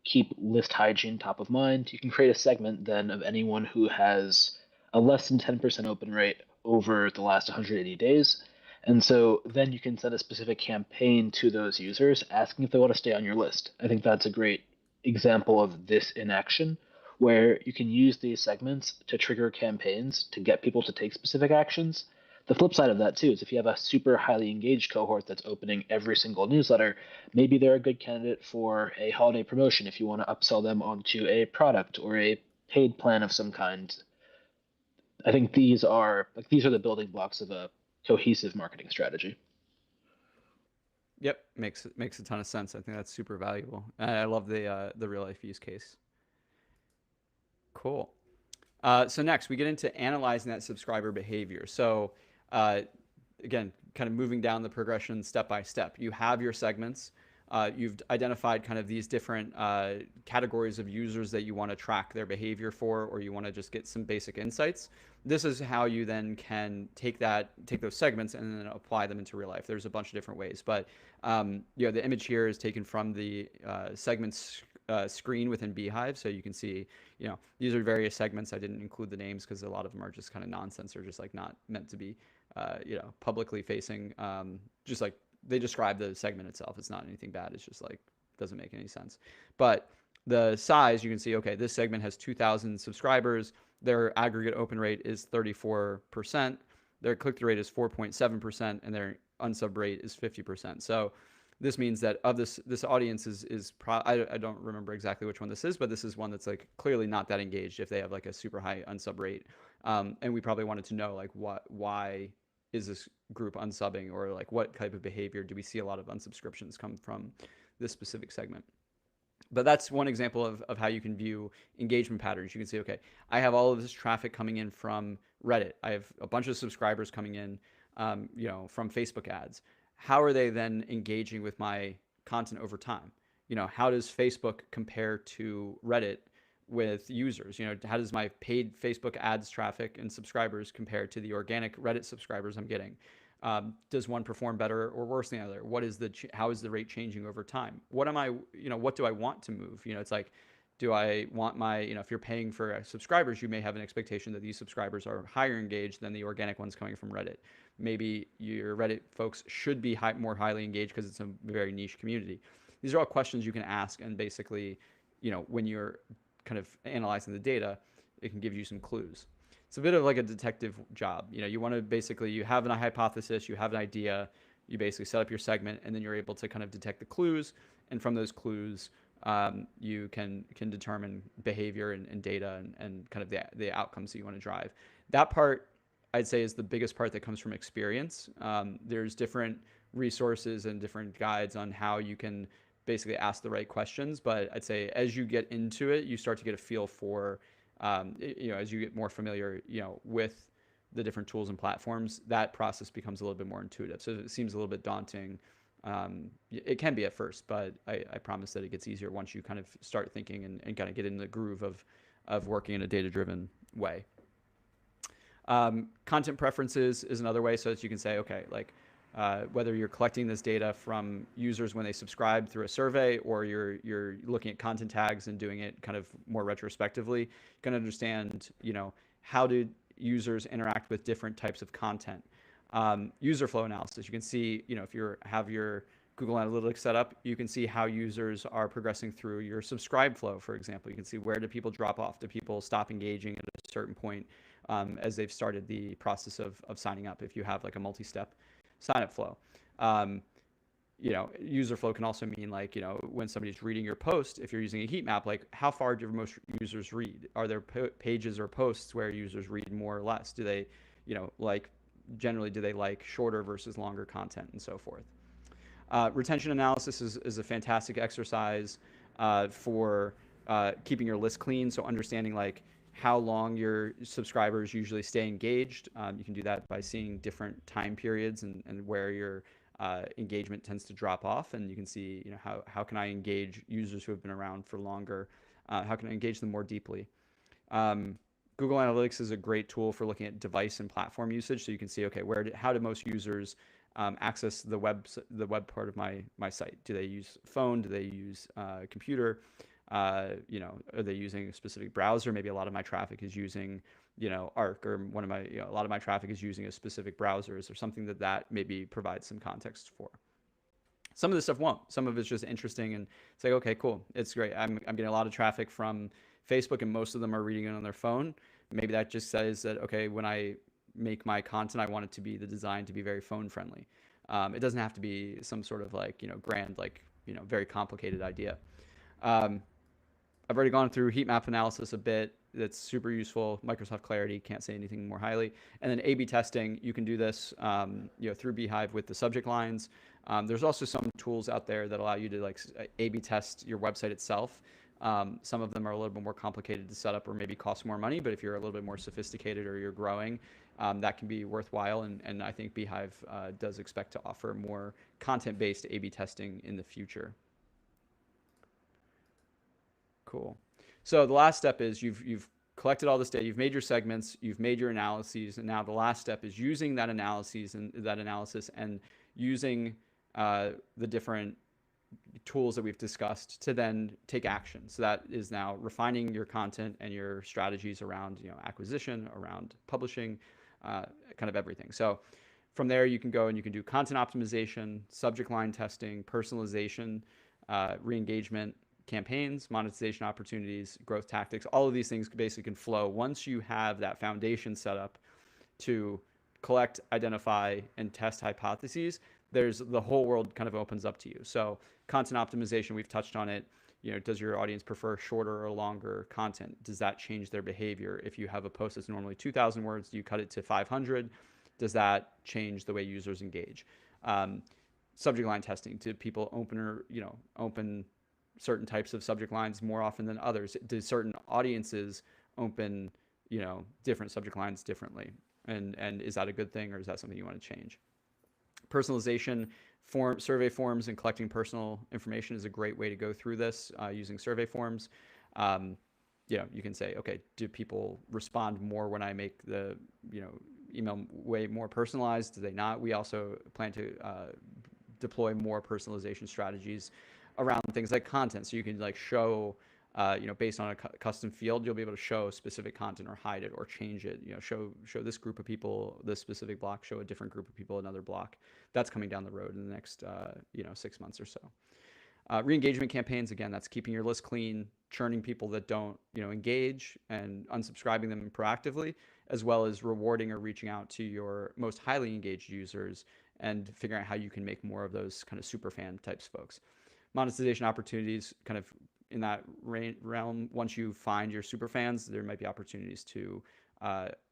keep list hygiene top of mind, you can create a segment then of anyone who has a less than 10% open rate over the last 180 days. And so then you can send a specific campaign to those users asking if they want to stay on your list. I think that's a great example of this in action, where you can use these segments to trigger campaigns to get people to take specific actions. The flip side of that too is if you have a super highly engaged cohort that's opening every single newsletter, maybe they're a good candidate for a holiday promotion if you want to upsell them onto a product or a paid plan of some kind. I think these are the building blocks of a cohesive marketing strategy. Yep, makes a ton of sense. I think that's super valuable. I love the real life use case. Cool. So next, we get into analyzing that subscriber behavior. So uh, again, kind of moving down the progression step by step. You have your segments. You've identified kind of these different categories of users that you want to track their behavior for, or you want to just get some basic insights. This is how you then can take those segments and then apply them into real life. There's a bunch of different ways, but the image here is taken from the segments screen within Beehive, so you can see, these are various segments. I didn't include the names because a lot of them are just kind of nonsense or just like not meant to be, publicly facing, just like they describe the segment itself. It's not anything bad. It's just like doesn't make any sense. But the size, you can see, okay, this segment has 2,000 subscribers. Their aggregate open rate is 34%. Their click through rate is 4.7%, and their unsub rate is 50%. So this means that of this audience I don't remember exactly which one this is, but this is one that's like clearly not that engaged if they have like a super high unsub rate. And we probably wanted to know like why is this group unsubbing, or like what type of behavior do we see a lot of unsubscriptions come from this specific segment. But that's one example of how you can view engagement patterns. You can see, okay, I have all of this traffic coming in from Reddit. I have a bunch of subscribers coming in, from Facebook ads. How are they then engaging with my content over time? How does Facebook compare to Reddit with users? How does my paid Facebook ads traffic and subscribers compare to the organic Reddit subscribers I'm getting? Does one perform better or worse than the other? How is the rate changing over time? What do I want to move? It's like, do I want if you're paying for subscribers, you may have an expectation that these subscribers are higher engaged than the organic ones coming from Reddit. Maybe your Reddit folks should be more highly engaged because it's a very niche community. These are all questions you can ask, and basically, when you're kind of analyzing the data, it can give you some clues. It's a bit of like a detective job. You want to basically, you have a hypothesis, you have an idea, you basically set up your segment, and then you're able to kind of detect the clues, and from those clues, you can determine behavior and data and kind of the outcomes that you want to drive. That part, I'd say, is the biggest part that comes from experience. There's different resources and different guides on how you can basically ask the right questions, but I'd say as you get into it, you start to get a feel for as you get more familiar, with the different tools and platforms, that process becomes a little bit more intuitive. So it seems a little bit daunting. It can be at first, but I promise that it gets easier once you kind of start thinking and kind of get in the groove of working in a data-driven way. Content preferences is another way, so that you can say, okay, like whether you're collecting this data from users when they subscribe through a survey, or you're looking at content tags and doing it kind of more retrospectively, you can understand, how do users interact with different types of content. User flow analysis. You can see, if you have your Google Analytics set up, you can see how users are progressing through your subscribe flow, for example. You can see, where do people drop off? Do people stop engaging at a certain point as they've started the process of signing up, if you have like a multi-step sign up flow? User flow can also mean, like, when somebody's reading your post, if you're using a heat map, like how far do most users read? Are there pages or posts where users read more or less? Do they, generally, do they like shorter versus longer content, and so forth? Retention analysis is a fantastic exercise for keeping your list clean. So understanding like how long your subscribers usually stay engaged. You can do that by seeing different time periods and where your engagement tends to drop off. And you can see, how can I engage users who have been around for longer? How can I engage them more deeply? Google Analytics is a great tool for looking at device and platform usage. So you can see, okay, how do most users access the web part of my site? Do they use phone? Do they use computer? Are they using a specific browser? Maybe a lot of my traffic is using, Arc, or a lot of my traffic is using a specific browser. Is there something that maybe provides some context for? Some of this stuff won't. Some of it's just interesting, and it's like, okay, cool, it's great. I'm getting a lot of traffic from Facebook, and most of them are reading it on their phone. Maybe that just says that, okay, when I make my content, I want it to be designed to be very phone friendly. It doesn't have to be some sort of like, grand, like, very complicated idea. I've already gone through heat map analysis a bit. That's super useful. Microsoft Clarity, can't say anything more highly. And then A/B testing, you can do this, through Beehive with the subject lines. There's also some tools out there that allow you to like A/B test your website itself. Some of them are a little bit more complicated to set up, or maybe cost more money. But if you're a little bit more sophisticated, or you're growing, that can be worthwhile. And I think Beehive does expect to offer more content-based A/B testing in the future. Cool. So the last step is you've collected all this data, you've made your segments, you've made your analyses, and now the last step is using that analysis and using the different tools that we've discussed to then take action. So that is now refining your content and your strategies around acquisition, around publishing, kind of everything. So From there, you can go and you can do content optimization, subject line testing, personalization, re-engagement campaigns, monetization opportunities, growth tactics. All of these things basically can flow once you have that foundation set up to collect, identify, and test hypotheses. There's the whole world kind of opens up to you. So content optimization, we've touched on it. Does your audience prefer shorter or longer content? Does that change their behavior? If you have a post that's normally 2,000 words, do you cut it to 500? Does that change the way users engage? Um, Subject line testing. Do people open certain types of subject lines more often than others? Do certain audiences open, different subject lines differently? And is that a good thing, or is that something you want to change? Personalization, survey forms, and collecting personal information is a great way to go through this using survey forms. Um, you can say, okay, do people respond more when I make the email way more personalized? Do they not? We also plan to deploy more personalization strategies around things like content. So you can like show, based on a custom field, you'll be able to show specific content or hide it or change it. Show this group of people this specific block, show a different group of people another block. That's coming down the road in the next 6 months or so. Re-engagement campaigns, again, that's keeping your list clean, churning people that don't engage, and unsubscribing them proactively, as well as rewarding or reaching out to your most highly engaged users and figuring out how you can make more of those kind of super fan types folks. Monetization opportunities, kind of in that realm. Once you find your super fans, there might be opportunities to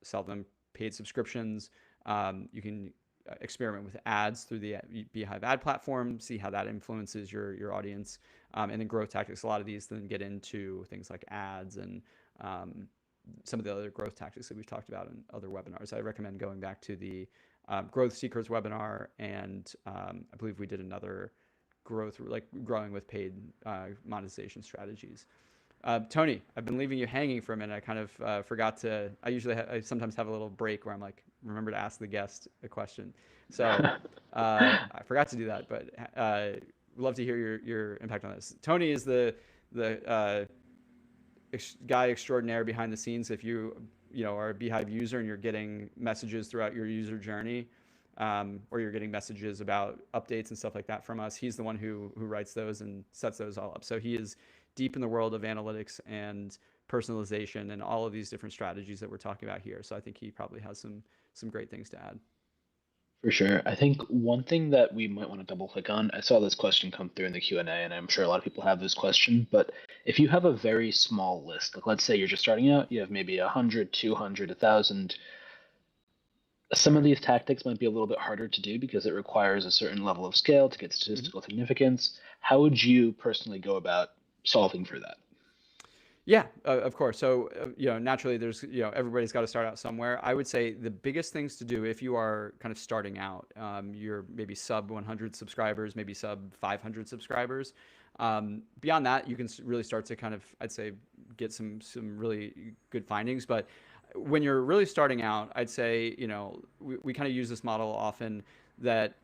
sell them paid subscriptions. You can experiment with ads through the Beehive ad platform, see how that influences your audience, and then growth tactics. A lot of these then get into things like ads and some of the other growth tactics that we've talked about in other webinars. I recommend going back to the Growth Seekers webinar, and I believe we did another growth, like growing with paid monetization strategies. Tony, I've been leaving you hanging for a minute. I kind of forgot to. I sometimes have a little break where I'm like, remember to ask the guest a question. So I forgot to do that, but would love to hear your impact on this. Tony is the guy extraordinaire behind the scenes. If you are a Beehive user and you're getting messages throughout your user journey, or you're getting messages about updates and stuff like that from us, he's the one who writes those and sets those all up. So he is deep in the world of analytics and personalization and all of these different strategies that we're talking about here. So I think he probably has some great things to add. For sure. I think one thing that we might want to double click on, I saw this question come through in the Q&A, and I'm sure a lot of people have this question, but if you have a very small list, like let's say you're just starting out, you have maybe 100, 200, 1,000, some of these tactics might be a little bit harder to do because it requires a certain level of scale to get Mm-hmm. statistical significance. How would you personally go about solving for that? Yeah, of course. So, naturally, there's, everybody's got to start out somewhere. I would say the biggest things to do if you are kind of starting out, you're maybe sub 100 subscribers, maybe sub 500 subscribers. Beyond that, you can really start to kind of, I'd say, get some really good findings. But when you're really starting out, I'd say, we kind of use this model often that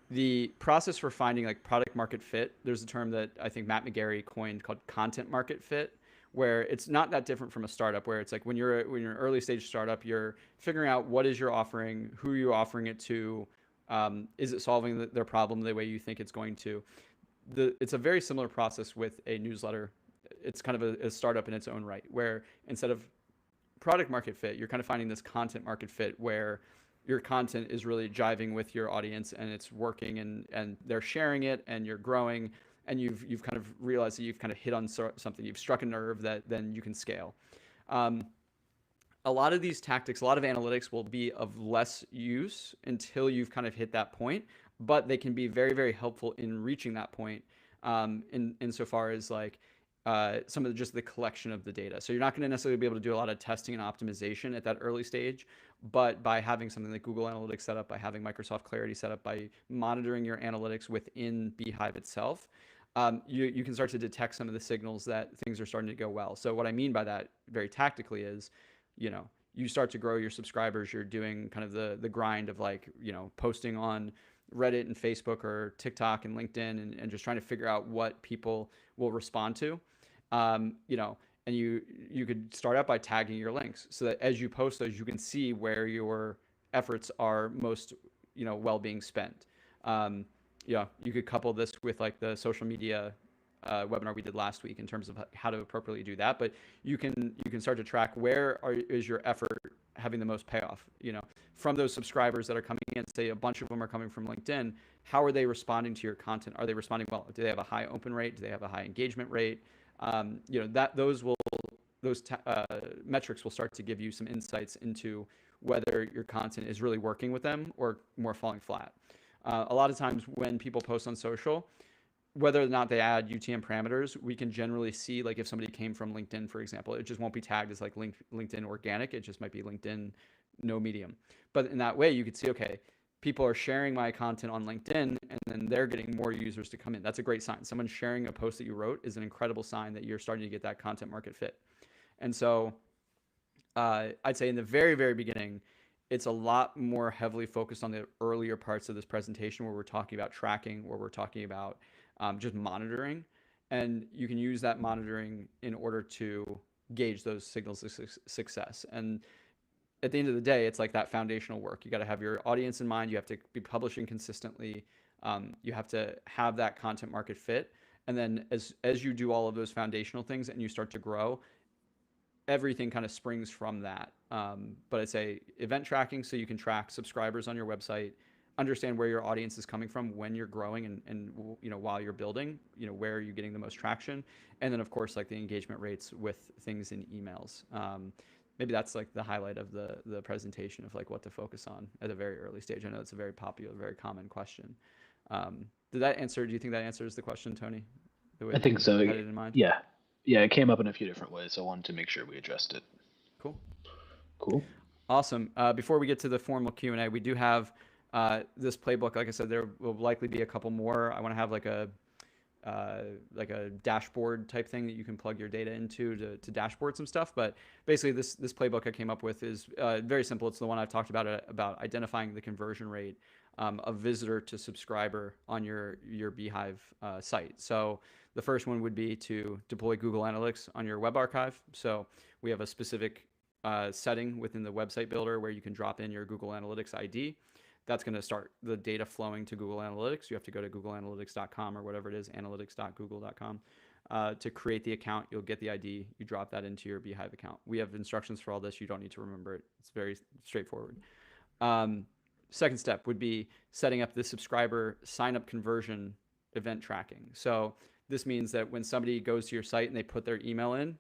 the process for finding like product market fit, there's a term that I think Matt McGarry coined called content market fit, where it's not that different from a startup, where it's like when you're an early stage startup, you're figuring out what is your offering, who you're offering it to, is it solving their problem the way you think it's going to. It's a very similar process with a newsletter. It's kind of a startup in its own right, where instead of product market fit, you're kind of finding this content market fit where your content is really jiving with your audience and it's working, and they're sharing it and you're growing, and you've kind of realized that you've kind of hit on something, you've struck a nerve that then you can scale. Um, a lot of these tactics, a lot of analytics will be of less use until you've kind of hit that point, but they can be very, very helpful in reaching that point. In insofar as like some of just the collection of the data. So you're not going to necessarily be able to do a lot of testing and optimization at that early stage, but by having something like Google Analytics set up, by having Microsoft Clarity set up, by monitoring your analytics within Beehive itself, you can start to detect some of the signals that things are starting to go well. So what I mean by that very tactically is, you start to grow your subscribers, you're doing kind of the grind of like, posting on Reddit and Facebook or TikTok and LinkedIn, and just trying to figure out what people will respond to. And you could start out by tagging your links so that as you post those, you can see where your efforts are most, well being spent. Um, yeah, you could couple this with like the social media webinar we did last week in terms of how to appropriately do that. But you can start to track is your effort having the most payoff. From those subscribers that are coming in, say a bunch of them are coming from LinkedIn. How are they responding to your content? Are they responding well? Do they have a high open rate? Do they have a high engagement rate? That those metrics will start to give you some insights into whether your content is really working with them or more falling flat. A lot of times when people post on social, whether or not they add UTM parameters, we can generally see like if somebody came from LinkedIn, for example, it just won't be tagged as like LinkedIn organic. It just might be LinkedIn no medium. But in that way, you could see, okay, people are sharing my content on LinkedIn and then they're getting more users to come in. That's a great sign. Someone sharing a post that you wrote is an incredible sign that you're starting to get that content market fit. And so I'd say in the very, very beginning, it's a lot more heavily focused on the earlier parts of this presentation where we're talking about tracking, where we're talking about just monitoring. And you can use that monitoring in order to gauge those signals of success. And at the end of the day, it's like that foundational work. You got to have your audience in mind. You have to be publishing consistently. You have to have that content market fit. And then as you do all of those foundational things and you start to grow, everything kind of springs from that. But I'd say event tracking, so you can track subscribers on your website, understand where your audience is coming from when you're growing and while you're building, where are you getting the most traction, and then of course like the engagement rates with things in emails. Maybe that's like the highlight of the presentation of like what to focus on at a very early stage. I know it's a very popular, very common question. Did that answer? Do you think that answers the question, Tony? The way I that think you so. had it in mind? Yeah. Yeah, it came up in a few different ways, so I wanted to make sure we addressed it. Cool. Cool. Awesome. Before we get to the formal Q&A, we do have this playbook. Like I said, there will likely be a couple more. I want to have like a dashboard type thing that you can plug your data into to dashboard some stuff. But basically, this playbook I came up with is very simple. It's the one I've talked about identifying the conversion rate of visitor to subscriber on your Beehive site. So the first one would be to deploy Google Analytics on your web archive. So we have a specific setting within the website builder where you can drop in your Google Analytics ID. That's going to start the data flowing to Google Analytics. You have to go to googleanalytics.com or whatever it is, analytics.google.com. To create the account, you'll get the ID. You drop that into your Beehive account. We have instructions for all this. You don't need to remember it. It's very straightforward. Second step would be setting up the subscriber sign-up conversion event tracking. So this means that when somebody goes to your site and they put their email in,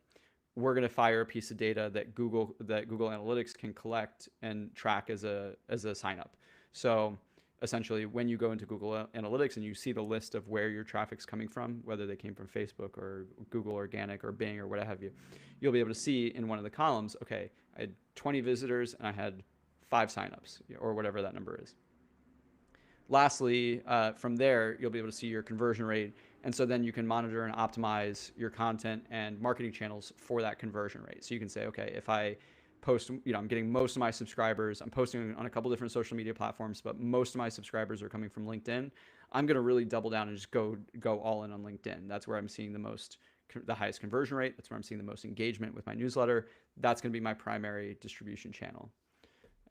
we're going to fire a piece of data that Google Analytics can collect and track as a sign up. So essentially, when you go into Google Analytics and you see the list of where your traffic's coming from, whether they came from Facebook or Google Organic or Bing or what have you, you'll be able to see in one of the columns, okay, I had 20 visitors and I had 5 signups or whatever that number is. Lastly, from there, you'll be able to see your conversion rate. And so then you can monitor and optimize your content and marketing channels for that conversion rate. So you can say, okay, if I post, I'm getting most of my subscribers, I'm posting on a couple different social media platforms, but most of my subscribers are coming from LinkedIn. I'm going to really double down and just go all in on LinkedIn. That's where I'm seeing the highest conversion rate. That's where I'm seeing the most engagement with my newsletter. That's going to be my primary distribution channel.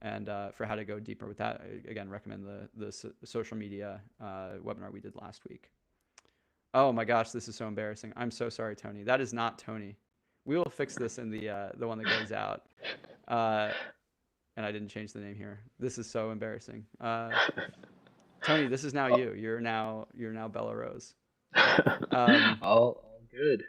And for how to go deeper with that, I, again, recommend the social media webinar we did last week. Oh my gosh, this is so embarrassing. I'm so sorry, Tony. That is not Tony. We will fix this in the one that goes out. And I didn't change the name here. This is so embarrassing. Tony, this is now you. You're now Bella Rose. All good.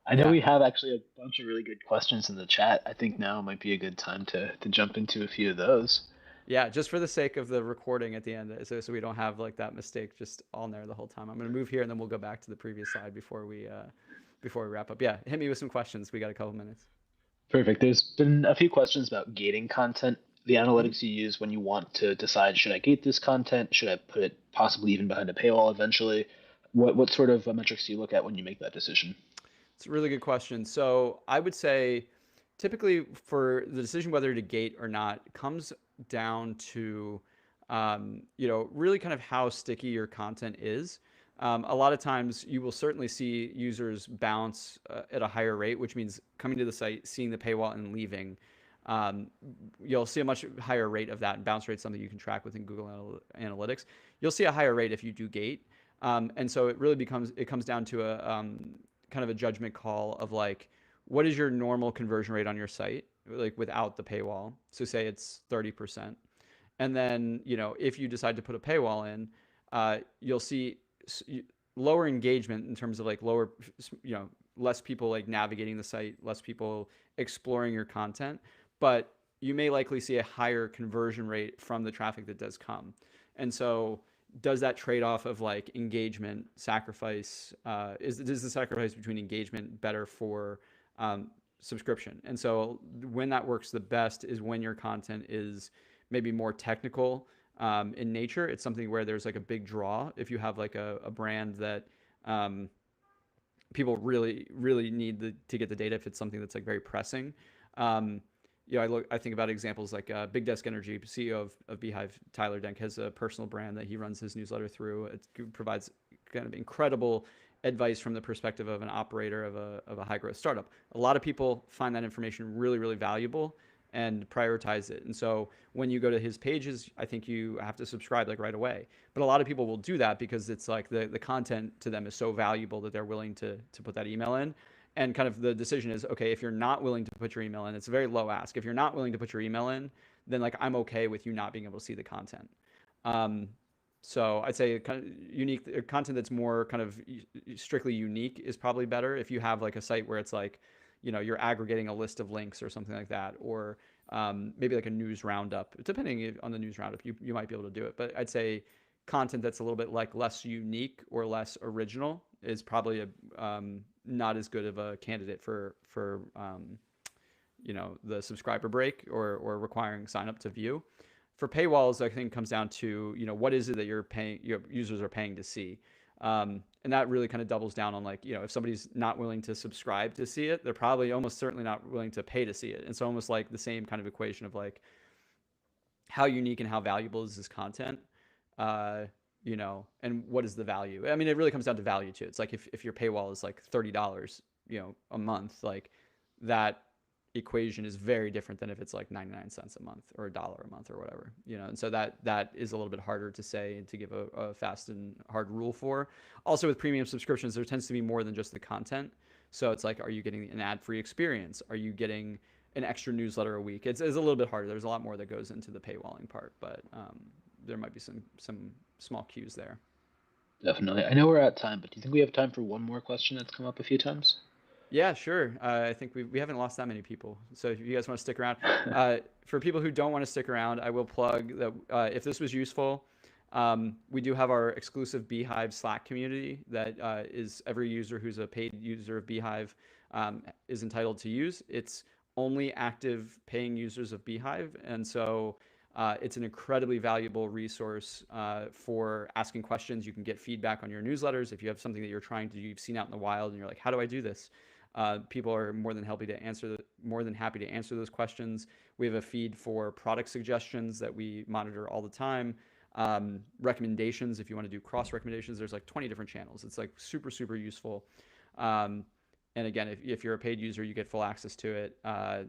I know Yeah, we have actually a bunch of really good questions in the chat. I think now might be a good time to jump into a few of those. yeah. Just for the sake of the recording at the end, so we don't have like that mistake just on there the whole time. I'm gonna move here and then we'll go back to the previous slide before we wrap up. Yeah, hit me with some questions. We got a couple minutes. Perfect. There's been a few questions about gating content, the Mhm. analytics you use when you want to decide should I gate this content, should I put it possibly even behind a paywall eventually. What sort of metrics do you look at when you make that decision? It's a really good question. So I would say typically for the decision whether to gate or not comes down to really kind of how sticky your content is. A lot of times you will certainly see users bounce at a higher rate, which means coming to the site, seeing the paywall and leaving. um, you'll see a much higher rate of that. And bounce rate is something you can track within Google Analytics. You'll see a higher rate if you do gate. And so it comes down to a kind of a judgment call of like, what is your normal conversion rate on your site, like without the paywall? So say it's 30%. And then, if you decide to put a paywall in, you'll see lower engagement in terms of like lower, less people like navigating the site, less people exploring your content, but you may likely see a higher conversion rate from the traffic that does come. And so, does that trade off of like engagement sacrifice? Is the sacrifice between engagement better for subscription? And so, when that works the best is when your content is maybe more technical in nature. It's something where there's like a big draw. If you have like a brand that um, people really really need to get the data, if it's something that's like very pressing. um, I think about examples like Big Desk Energy, CEO of Beehive, Tyler Denk, has a personal brand that he runs his newsletter through. It provides kind of incredible advice from the perspective of an operator of a high growth startup. A lot of people find that information really really valuable and prioritize it. And so when you go to his pages, I think you have to subscribe like right away. But a lot of people will do that because it's like the content to them is so valuable that they're willing to put that email in. And kind of the decision is, okay, if you're not willing to put your email in, it's a very low ask. If you're not willing to put your email in, then like I'm okay with you not being able to see the content. Um, so I'd say kind of unique content that's more kind of strictly unique is probably better. If you have like a site where it's like, you're aggregating a list of links or something like that, or maybe like a news roundup. Depending on the news roundup, you might be able to do it. But I'd say content that's a little bit like less unique or less original is probably not as good of a candidate for the subscriber break or requiring sign up to view. For paywalls, I think comes down to what is it that your users are paying to see. And that really kind of doubles down on like, if somebody's not willing to subscribe to see it, they're probably almost certainly not willing to pay to see it. And so almost like the same kind of equation of like, how unique and how valuable is this content? Uh, and what is the value? I mean, it really comes down to value too. It's like if your paywall is like $30, a month, like that equation is very different than if it's like 99 cents a month or $1 a month or whatever. And so that is a little bit harder to say and to give a fast and hard rule for. Also with premium subscriptions, there tends to be more than just the content. So it's like, are you getting an ad-free experience? Are you getting an extra newsletter a week? It's a little bit harder. There's a lot more that goes into the paywalling part, but there might be some small cues there. Definitely. I know we're at time, but do you think we have time for one more question that's come up a few times? Yeah, sure. I think we haven't lost that many people. So if you guys want to stick around, for people who don't want to stick around, I will plug that if this was useful, we do have our exclusive Beehive Slack community that is every user who's a paid user of Beehive is entitled to use. It's only active paying users of Beehive, and so it's an incredibly valuable resource for asking questions. You can get feedback on your newsletters if you have something that you've seen out in the wild, and you're like, how do I do this? People are more than happy to answer those questions. We have a feed for product suggestions that we monitor all the time. Recommendations, if you want to do cross recommendations, there's like 20 different channels. It's like super super useful. And again, if you're a paid user, you get full access to it,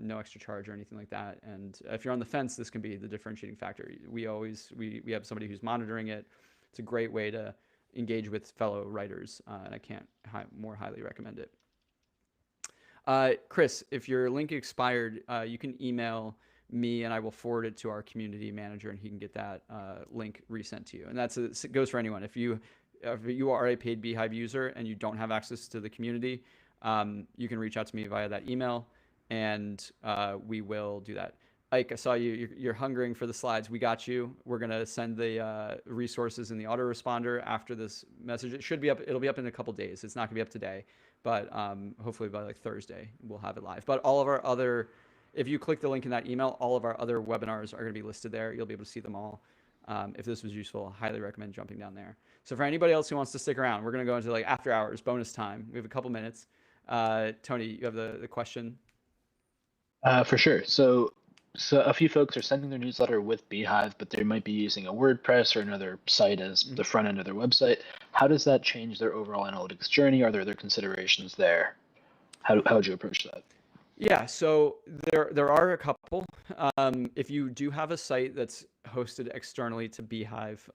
no extra charge or anything like that. And if you're on the fence, this can be the differentiating factor. We have somebody who's monitoring it. It's a great way to engage with fellow writers, and I can't more highly recommend it. Chris, if your link expired, you can email me and I will forward it to our community manager and he can get that link resent to you. And it goes for anyone. If you are a paid Beehive user and you don't have access to the community, you can reach out to me via that email and we will do that. Ike, I saw you're hungering for the slides. We got you. We're going to send the resources in the autoresponder after this message. It'll be up in a couple days. It's not going to be up today, but hopefully by like Thursday, we'll have it live. But all of our if you click the link in that email, all of our other webinars are going to be listed there. You'll be able to see them all. If this was useful, I highly recommend jumping down there. So for anybody else who wants to stick around, we're going to go into like after hours bonus time. We have a couple minutes. Tony, you have the question? For sure. So a few folks are sending their newsletter with Beehive, but they might be using a WordPress or another site as the front end of their website. How does that change their overall analytics journey? Are there other considerations there? How would you approach that? Yeah, so there are a couple. If you do have a site that's hosted externally to Beehive,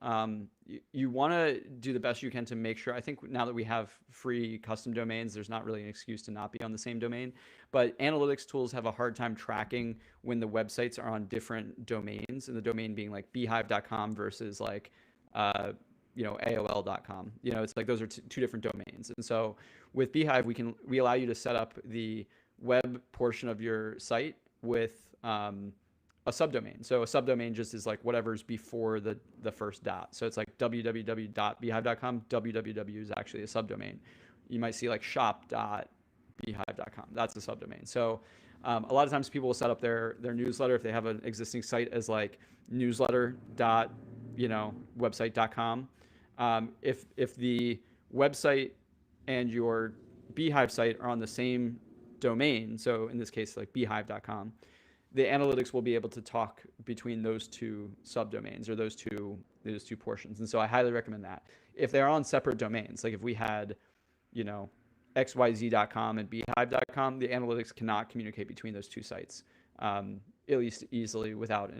you want to do the best you can to make sure. I think now that we have free custom domains, there's not really an excuse to not be on the same domain. But analytics tools have a hard time tracking when the websites are on different domains, and the domain being like beehive.com versus like uh, AOL.com. It's like those are two different domains. And so with Beehive, we allow you to set up the web portion of your site with a subdomain. So a subdomain just is like whatever's before the first dot. So it's like www.beehive.com. www is actually a subdomain. You might see like shop.beehive.com. That's a subdomain. So a lot of times people will set up their newsletter if they have an existing site as like newsletter dot website.com. If the website and your Beehive site are on the same domain, so in this case, like beehive.com, the analytics will be able to talk between those two subdomains or those two portions. And so I highly recommend that. If they're on separate domains, like if we had, you know, xyz.com and beehive.com, the analytics cannot communicate between those two sites, at least easily without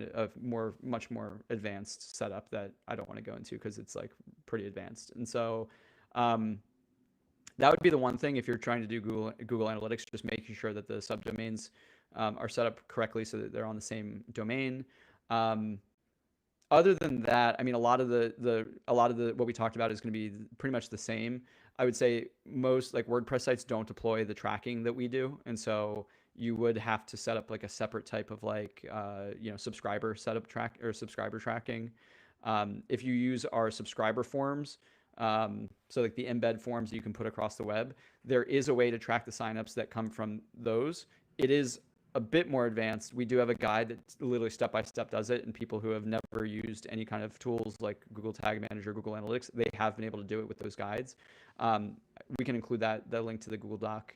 much more advanced setup that I don't want to go into because it's like pretty advanced. And so um, that would be the one thing if you're trying to do Google Analytics, just making sure that the subdomains are set up correctly so that they're on the same domain. Um, Other than that, I mean, a lot of the what we talked about is going to be pretty much the same. I would say most like WordPress sites don't deploy the tracking that we do, and so you would have to set up like a separate type of like subscriber setup track or subscriber tracking. If you use our subscriber forms, so like the embed forms that you can put across the web, there is a way to track the signups that come from those. It is a bit more advanced. We do have a guide that literally step by step does it, and people who have never used any kind of tools like Google Tag Manager, Google Analytics, they have been able to do it with those guides. Um, we can include that link to the Google Doc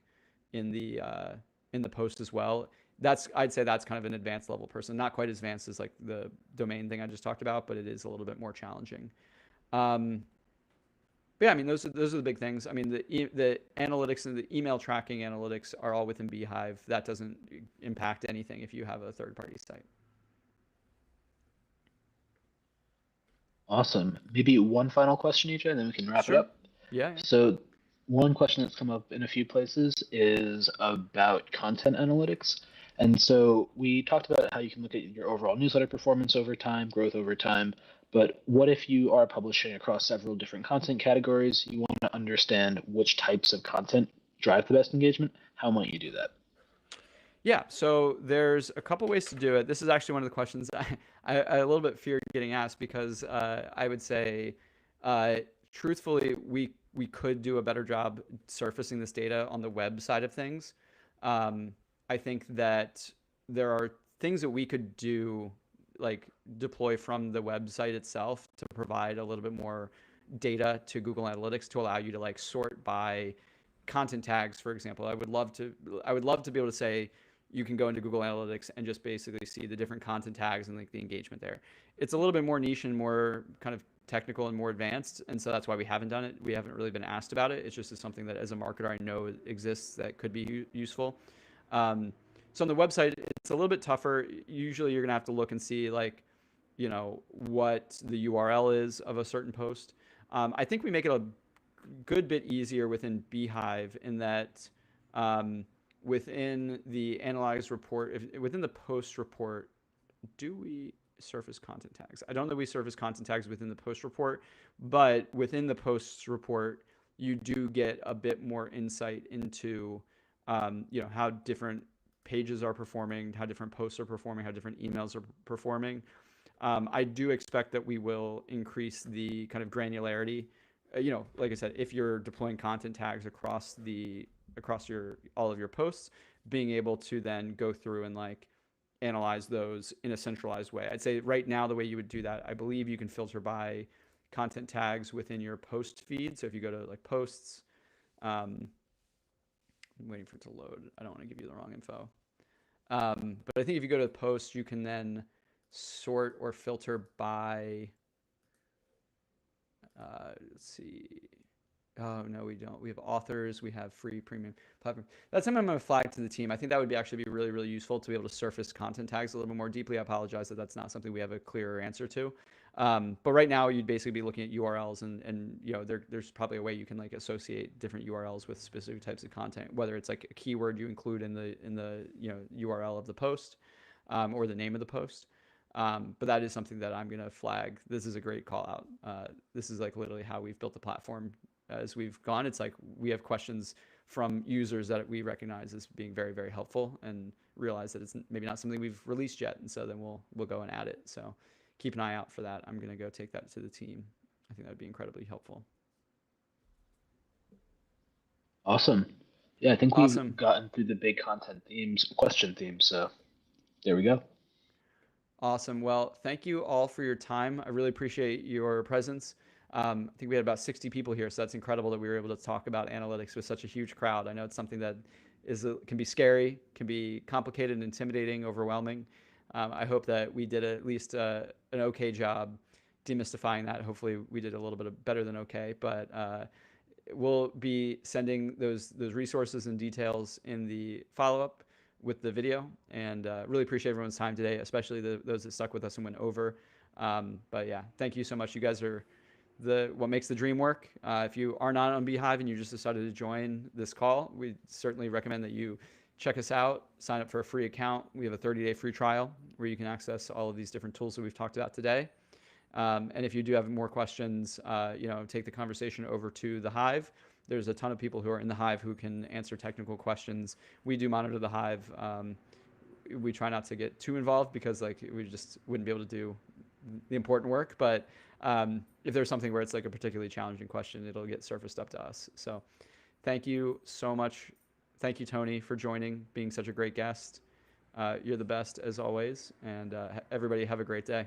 in the uh, in the post as well. I'd say that's kind of an advanced level person, not quite as advanced as like the domain thing I just talked about, but it is a little bit more challenging. Um, but yeah, I mean those are the big things. I mean the analytics and the email tracking analytics are all within Beehive. That doesn't impact anything if you have a third party site. Awesome. Maybe one final question, EJ, and then we can wrap it Sure. up. Yeah. Yeah. So, one question that's come up in a few places is about content analytics. And so, we talked about how you can look at your overall newsletter performance over time, growth over time. But what if you are publishing across several different content categories? You want to understand which types of content drive the best engagement. How might you do that? Yeah, so there's a couple ways to do it. This is actually one of the questions I a little bit feared getting asked because I would say, uh, truthfully, we could do a better job surfacing this data on the web side of things. Um, I think that there are things that we could do, like deploy from the website itself to provide a little bit more data to Google Analytics to allow you to like sort by content tags, for example. I would love to be able to say you can go into Google Analytics and just basically see the different content tags and like the engagement there. It's a little bit more niche and more kind of technical and more advanced, and so that's why we haven't done it. We haven't really been asked about it. It's just something that as a marketer I know exists that could be useful. So on the website, it's a little bit tougher. Usually, you're gonna have to look and see like what the URL is of a certain post. I think we make it a good bit easier within Beehive in that within the analyze report, within the post report, do we surface content tags? I don't know that we surface content tags within the post report, but within the post report, you do get a bit more insight into how different pages are performing, how different posts are performing, how different emails are performing. I do expect that we will increase the kind of granularity. Like I said, if you're deploying content tags across your all of your posts, being able to then go through and like analyze those in a centralized way. I'd say right now the way you would do that, I believe you can filter by content tags within your post feed. So if you go to like posts, um, I'm waiting for it to load. I don't want to give you the wrong info. But I think if you go to the post, you can then sort or filter by let's see. Oh no, we don't. We have authors. We have free premium platform. That's something I'm going to flag to the team. I think that would be actually be really really useful to be able to surface content tags a little bit more deeply. I apologize that that's not something we have a clearer answer to. But right now, you'd basically be looking at URLs, and there's probably a way you can like associate different URLs with specific types of content, whether it's like a keyword you include in the URL of the post, or the name of the post. But that is something that I'm going to flag. This is a great call out. This is like literally how we've built the platform as we've gone. It's like we have questions from users that we recognize as being very, very helpful and realize that it's maybe not something we've released yet. And so then we'll go and add it. So keep an eye out for that. I'm going to go take that to the team. I think that would be incredibly helpful. Awesome. Yeah, I think we've Awesome. gotten through the big content themes, question themes. So there we go. Awesome. Well, thank you all for your time. I really appreciate your presence. I think we had about 60 people here, so that's incredible that we were able to talk about analytics with such a huge crowd. I know it's something that can be scary, can be complicated, intimidating, overwhelming. I hope that we did at least an okay job demystifying that. Hopefully, we did a little bit better than okay, but we'll be sending those resources and details in the follow up with the video. And really appreciate everyone's time today, especially those that stuck with us and went over. But yeah, thank you so much. You guys are what makes the dream work. If you are not on Beehive and you just decided to join this call, we certainly recommend that you check us out, sign up for a free account. We have a 30-day free trial where you can access all of these different tools that we've talked about today. And if you do have more questions, take the conversation over to the Hive. There's a ton of people who are in the Hive who can answer technical questions. We do monitor the Hive. We try not to get too involved because like we just wouldn't be able to do the important work. But if there's something where it's like a particularly challenging question, it'll get surfaced up to us. So thank you so much. Thank you, Tony, for joining, being such a great guest. You're the best as always. And everybody have a great day.